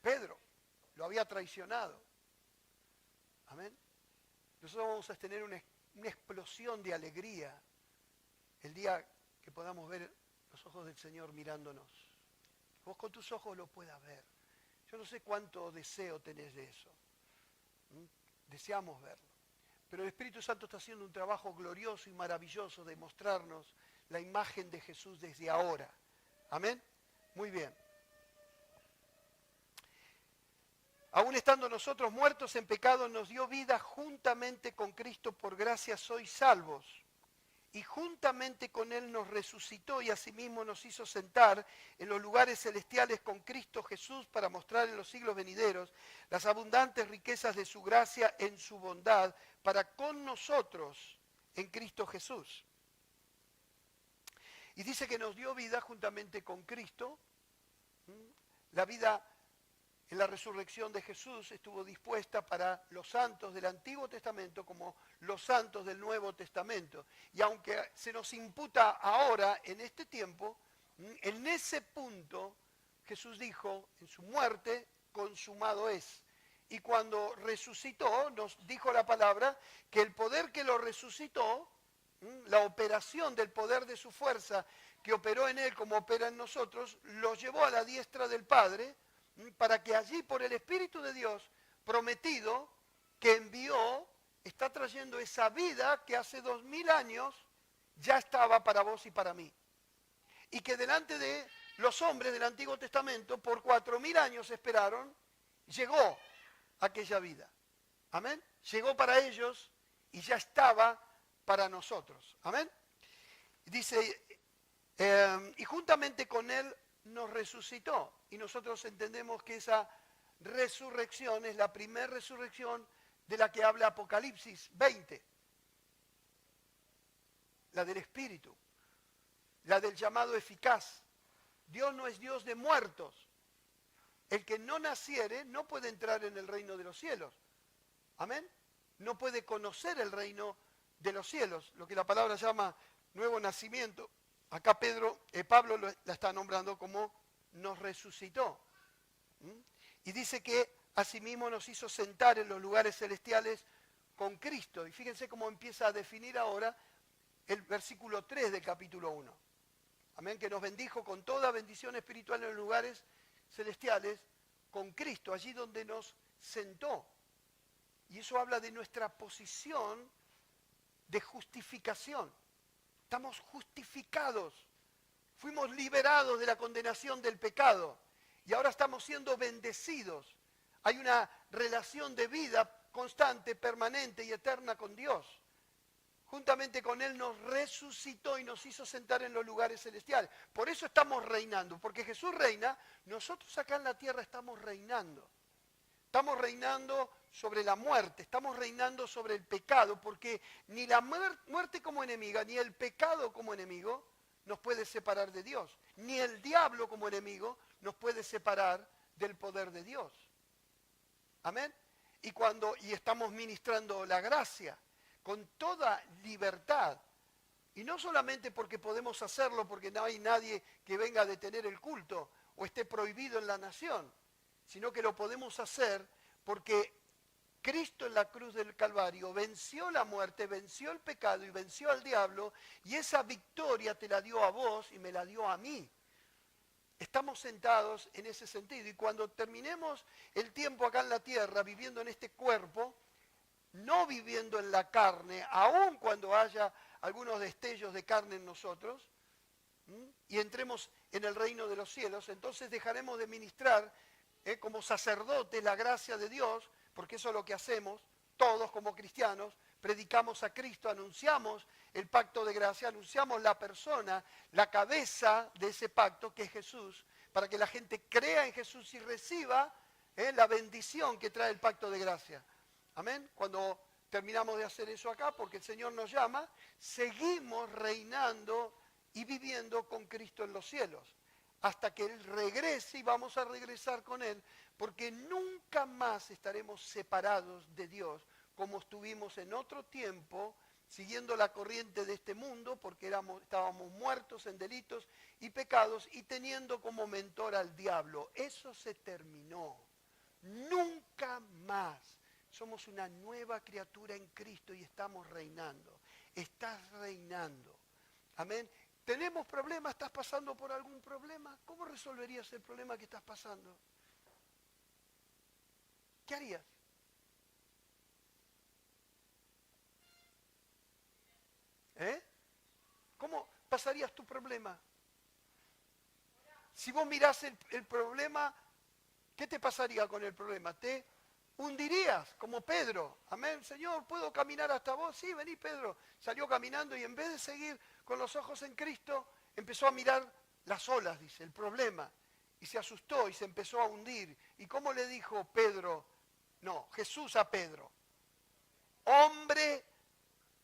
Pedro, lo había traicionado. Amén. Nosotros vamos a tener una explosión de alegría el día que podamos ver los ojos del Señor mirándonos. Que vos con tus ojos lo puedas ver. Yo no sé cuánto deseo tenés de eso. Deseamos verlo. Pero el Espíritu Santo está haciendo un trabajo glorioso y maravilloso de mostrarnos la imagen de Jesús desde ahora. ¿Amén? Muy bien. Aún estando nosotros muertos en pecado, nos dio vida juntamente con Cristo, por gracia sois salvos. Y juntamente con Él nos resucitó y asimismo nos hizo sentar en los lugares celestiales con Cristo Jesús para mostrar en los siglos venideros las abundantes riquezas de su gracia en su bondad para con nosotros en Cristo Jesús. Y dice que nos dio vida juntamente con Cristo. La vida en la resurrección de Jesús estuvo dispuesta para los santos del Antiguo Testamento como los santos del Nuevo Testamento. Y aunque se nos imputa ahora, en este tiempo, en ese punto Jesús dijo en su muerte, consumado es. Y cuando resucitó, nos dijo la palabra que el poder que lo resucitó, la operación del poder de su fuerza que operó en él como opera en nosotros, lo llevó a la diestra del Padre, para que allí por el Espíritu de Dios prometido que envió está trayendo esa vida que hace 2000 años ya estaba para vos y para mí. Y que delante de los hombres del Antiguo Testamento, por 4000 años esperaron, llegó aquella vida. Amén. Llegó para ellos y ya estaba para nosotros. Amén. Dice, y juntamente con él nos resucitó. Y nosotros entendemos que esa resurrección es la primera resurrección de la que habla Apocalipsis 20. La del Espíritu, la del llamado eficaz. Dios no es Dios de muertos. El que no naciere no puede entrar en el reino de los cielos. Amén. No puede conocer el reino de los cielos, lo que la palabra llama nuevo nacimiento. Acá Pablo la está nombrando como nos resucitó. Y dice que asimismo nos hizo sentar en los lugares celestiales con Cristo. Y fíjense cómo empieza a definir ahora el versículo 3 del capítulo 1. Amén, que nos bendijo con toda bendición espiritual en los lugares celestiales con Cristo, allí donde nos sentó. Y eso habla de nuestra posición de justificación. Estamos justificados. Fuimos liberados de la condenación del pecado. Y ahora estamos siendo bendecidos. Hay una relación de vida constante, permanente y eterna con Dios. Juntamente con Él nos resucitó y nos hizo sentar en los lugares celestiales. Por eso estamos reinando. Porque Jesús reina, nosotros acá en la tierra estamos reinando. Estamos reinando sobre la muerte, estamos reinando sobre el pecado, porque ni la muerte como enemiga, ni el pecado como enemigo nos puede separar de Dios. Ni el diablo como enemigo nos puede separar del poder de Dios. Amén. Y estamos ministrando la gracia con toda libertad. Y no solamente porque podemos hacerlo, porque no hay nadie que venga a detener el culto o esté prohibido en la nación, sino que lo podemos hacer porque Cristo en la cruz del Calvario venció la muerte, venció el pecado y venció al diablo, y esa victoria te la dio a vos y me la dio a mí. Estamos sentados en ese sentido, y cuando terminemos el tiempo acá en la tierra, viviendo en este cuerpo, no viviendo en la carne, aun cuando haya algunos destellos de carne en nosotros, y entremos en el reino de los cielos, entonces dejaremos de ministrar como sacerdotes la gracia de Dios, porque eso es lo que hacemos, todos como cristianos, predicamos a Cristo, anunciamos el pacto de gracia, anunciamos la persona, la cabeza de ese pacto que es Jesús, para que la gente crea en Jesús y reciba la bendición que trae el pacto de gracia. Amén. Cuando terminamos de hacer eso acá, porque el Señor nos llama, seguimos reinando y viviendo con Cristo en los cielos, hasta que Él regrese, y vamos a regresar con Él, porque nunca más estaremos separados de Dios, como estuvimos en otro tiempo, siguiendo la corriente de este mundo, porque estábamos muertos en delitos y pecados, y teniendo como mentor al diablo. Eso se terminó. Nunca más. Somos una nueva criatura en Cristo y estamos reinando. Estás reinando. Amén. ¿Tenemos problemas? ¿Estás pasando por algún problema? ¿Cómo resolverías el problema que estás pasando? ¿Qué harías? ¿Cómo pasarías tu problema? Si vos mirás el problema, ¿qué te pasaría con el problema? Te hundirías, como Pedro. Amén, Señor, ¿puedo caminar hasta vos? Sí, vení, Pedro. Salió caminando y en vez de seguir con los ojos en Cristo, empezó a mirar las olas, dice, el problema. Y se asustó y se empezó a hundir. ¿Y cómo le dijo Pedro? No, Jesús a Pedro. Hombre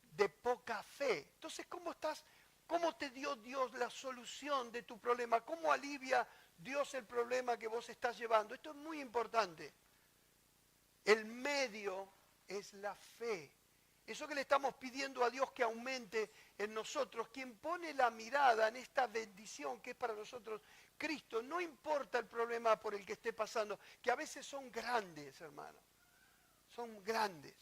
de poca fe. Entonces, ¿cómo te dio Dios la solución de tu problema? ¿Cómo alivia Dios el problema que vos estás llevando? Esto es muy importante. El medio es la fe. Eso que le estamos pidiendo a Dios que aumente en nosotros, quien pone la mirada en esta bendición que es para nosotros Cristo, no importa el problema por el que esté pasando, que a veces son grandes, hermano, son grandes.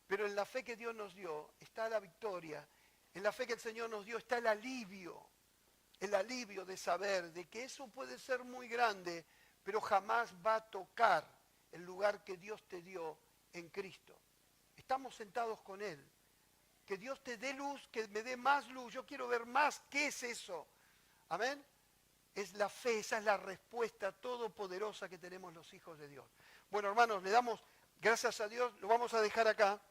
Pero en la fe que Dios nos dio está la victoria, en la fe que el Señor nos dio está el alivio de saber de que eso puede ser muy grande, pero jamás va a tocar el lugar que Dios te dio en Cristo. estamos sentados con Él. Que Dios te dé luz, que me dé más luz. Yo quiero ver más. ¿Qué es eso? Amén. Es la fe, esa es la respuesta todopoderosa que tenemos los hijos de Dios. Bueno, hermanos, le damos gracias a Dios. Lo vamos a dejar acá.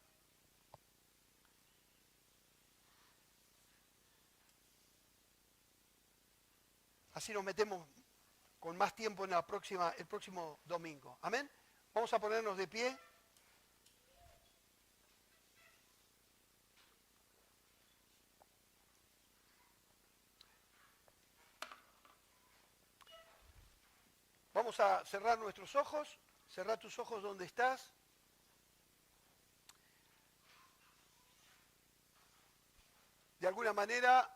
Así nos metemos con más tiempo en el próximo domingo. Amén. Vamos a ponernos de pie. Vamos a cerrar nuestros ojos. Cerrá tus ojos donde estás. De alguna manera,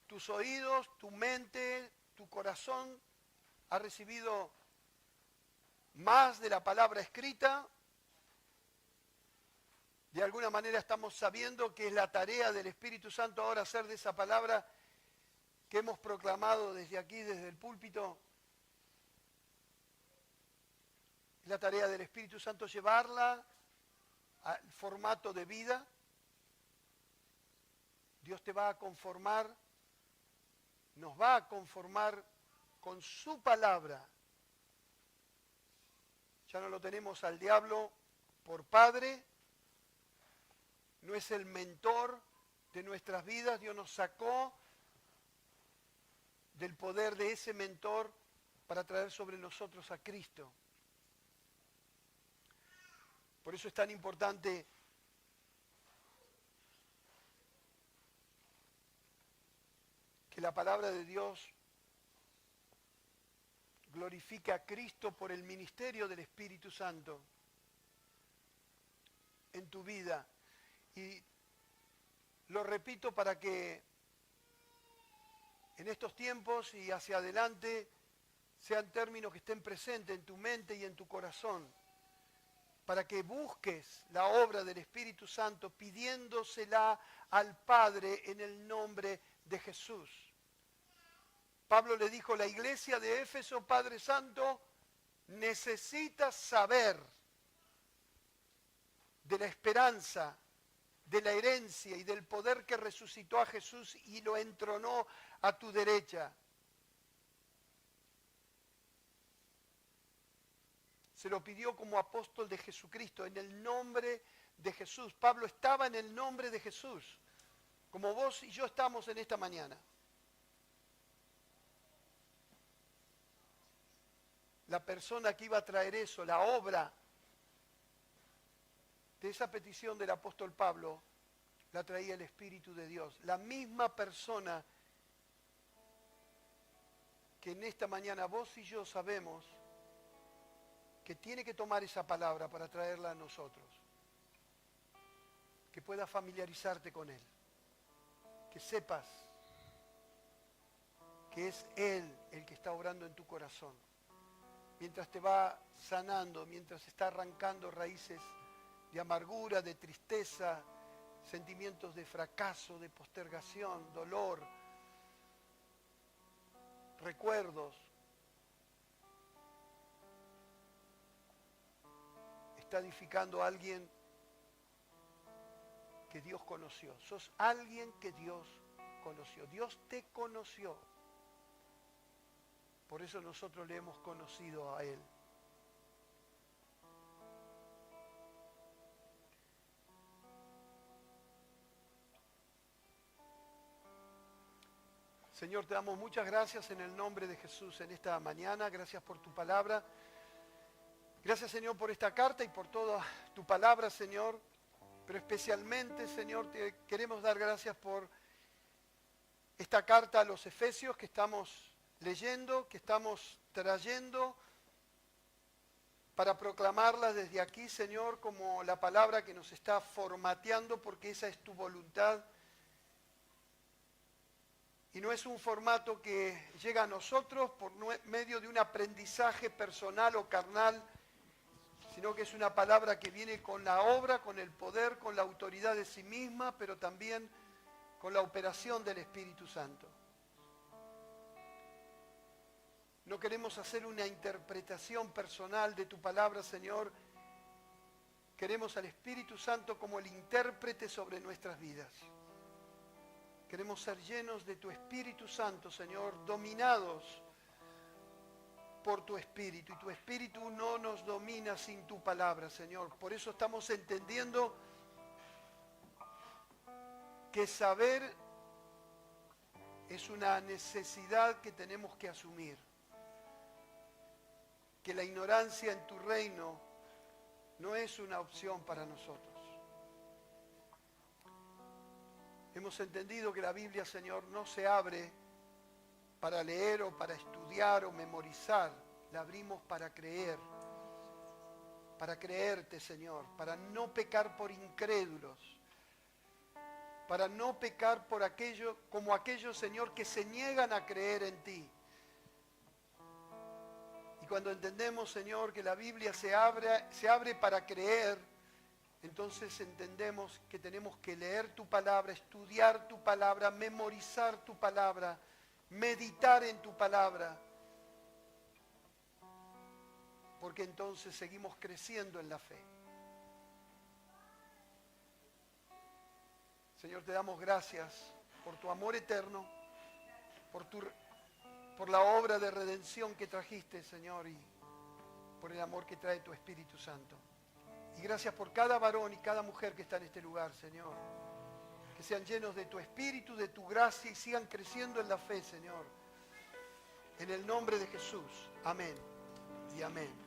tus oídos, tu mente, tu corazón ha recibido más de la palabra escrita. De alguna manera estamos sabiendo que es la tarea del Espíritu Santo ahora hacer de esa palabra que hemos proclamado desde aquí, desde el púlpito. Es la tarea del Espíritu Santo llevarla al formato de vida. Dios te va a conformar, nos va a conformar con su palabra. Ya no lo tenemos al diablo por padre, no es el mentor de nuestras vidas. Dios nos sacó del poder de ese mentor para traer sobre nosotros a Cristo. Por eso es tan importante que la palabra de Dios glorifique a Cristo por el ministerio del Espíritu Santo en tu vida. Y lo repito para que en estos tiempos y hacia adelante sean términos que estén presentes en tu mente y en tu corazón, para que busques la obra del Espíritu Santo pidiéndosela al Padre en el nombre de Jesús. Pablo le dijo a la iglesia de Éfeso: Padre Santo, necesitas saber de la esperanza, de la herencia y del poder que resucitó a Jesús y lo entronó a tu derecha. Se lo pidió como apóstol de Jesucristo, en el nombre de Jesús. Pablo estaba en el nombre de Jesús, como vos y yo estamos en esta mañana. La persona que iba a traer eso, la obra de esa petición del apóstol Pablo, la traía el Espíritu de Dios. La misma persona que en esta mañana vos y yo sabemos que tiene que tomar esa palabra para traerla a nosotros. Que puedas familiarizarte con Él. Que sepas que es Él el que está obrando en tu corazón. Mientras te va sanando, mientras está arrancando raíces de amargura, de tristeza, sentimientos de fracaso, de postergación, dolor, recuerdos. Está edificando a alguien que Dios conoció. Sos alguien que Dios conoció. Dios te conoció. Por eso nosotros le hemos conocido a Él. Señor, te damos muchas gracias en el nombre de Jesús en esta mañana. Gracias por tu palabra. Gracias, Señor, por esta carta y por toda tu palabra, Señor. Pero especialmente, Señor, te queremos dar gracias por esta carta a los Efesios que estamos leyendo, que estamos trayendo para proclamarla desde aquí, Señor, como la palabra que nos está formateando, porque esa es tu voluntad. Y no es un formato que llega a nosotros por medio de un aprendizaje personal o carnal, sino que es una palabra que viene con la obra, con el poder, con la autoridad de sí misma, pero también con la operación del Espíritu Santo. No queremos hacer una interpretación personal de tu palabra, Señor, Queremos al Espíritu Santo como el intérprete sobre nuestras vidas. Queremos ser llenos de tu Espíritu Santo, Señor, dominados por tu Espíritu. Y tu Espíritu no nos domina sin tu palabra, Señor. Por eso estamos entendiendo que saber es una necesidad que tenemos que asumir. Que la ignorancia en tu reino no es una opción para nosotros. Hemos entendido que la Biblia, Señor, no se abre para leer o para estudiar o memorizar. La abrimos para creer. Para creerte, Señor. Para no pecar por incrédulos. Para no pecar por como aquellos, Señor, que se niegan a creer en ti. Y cuando entendemos, Señor, que la Biblia se abre para creer, entonces entendemos que tenemos que leer tu palabra, estudiar tu palabra, memorizar tu palabra, meditar en tu palabra. Porque entonces seguimos creciendo en la fe. Señor, te damos gracias por tu amor eterno, por la obra de redención que trajiste, Señor, y por el amor que trae tu Espíritu Santo. Y gracias por cada varón y cada mujer que está en este lugar, Señor. Que sean llenos de tu Espíritu, de tu gracia y sigan creciendo en la fe, Señor. En el nombre de Jesús. Amén y amén.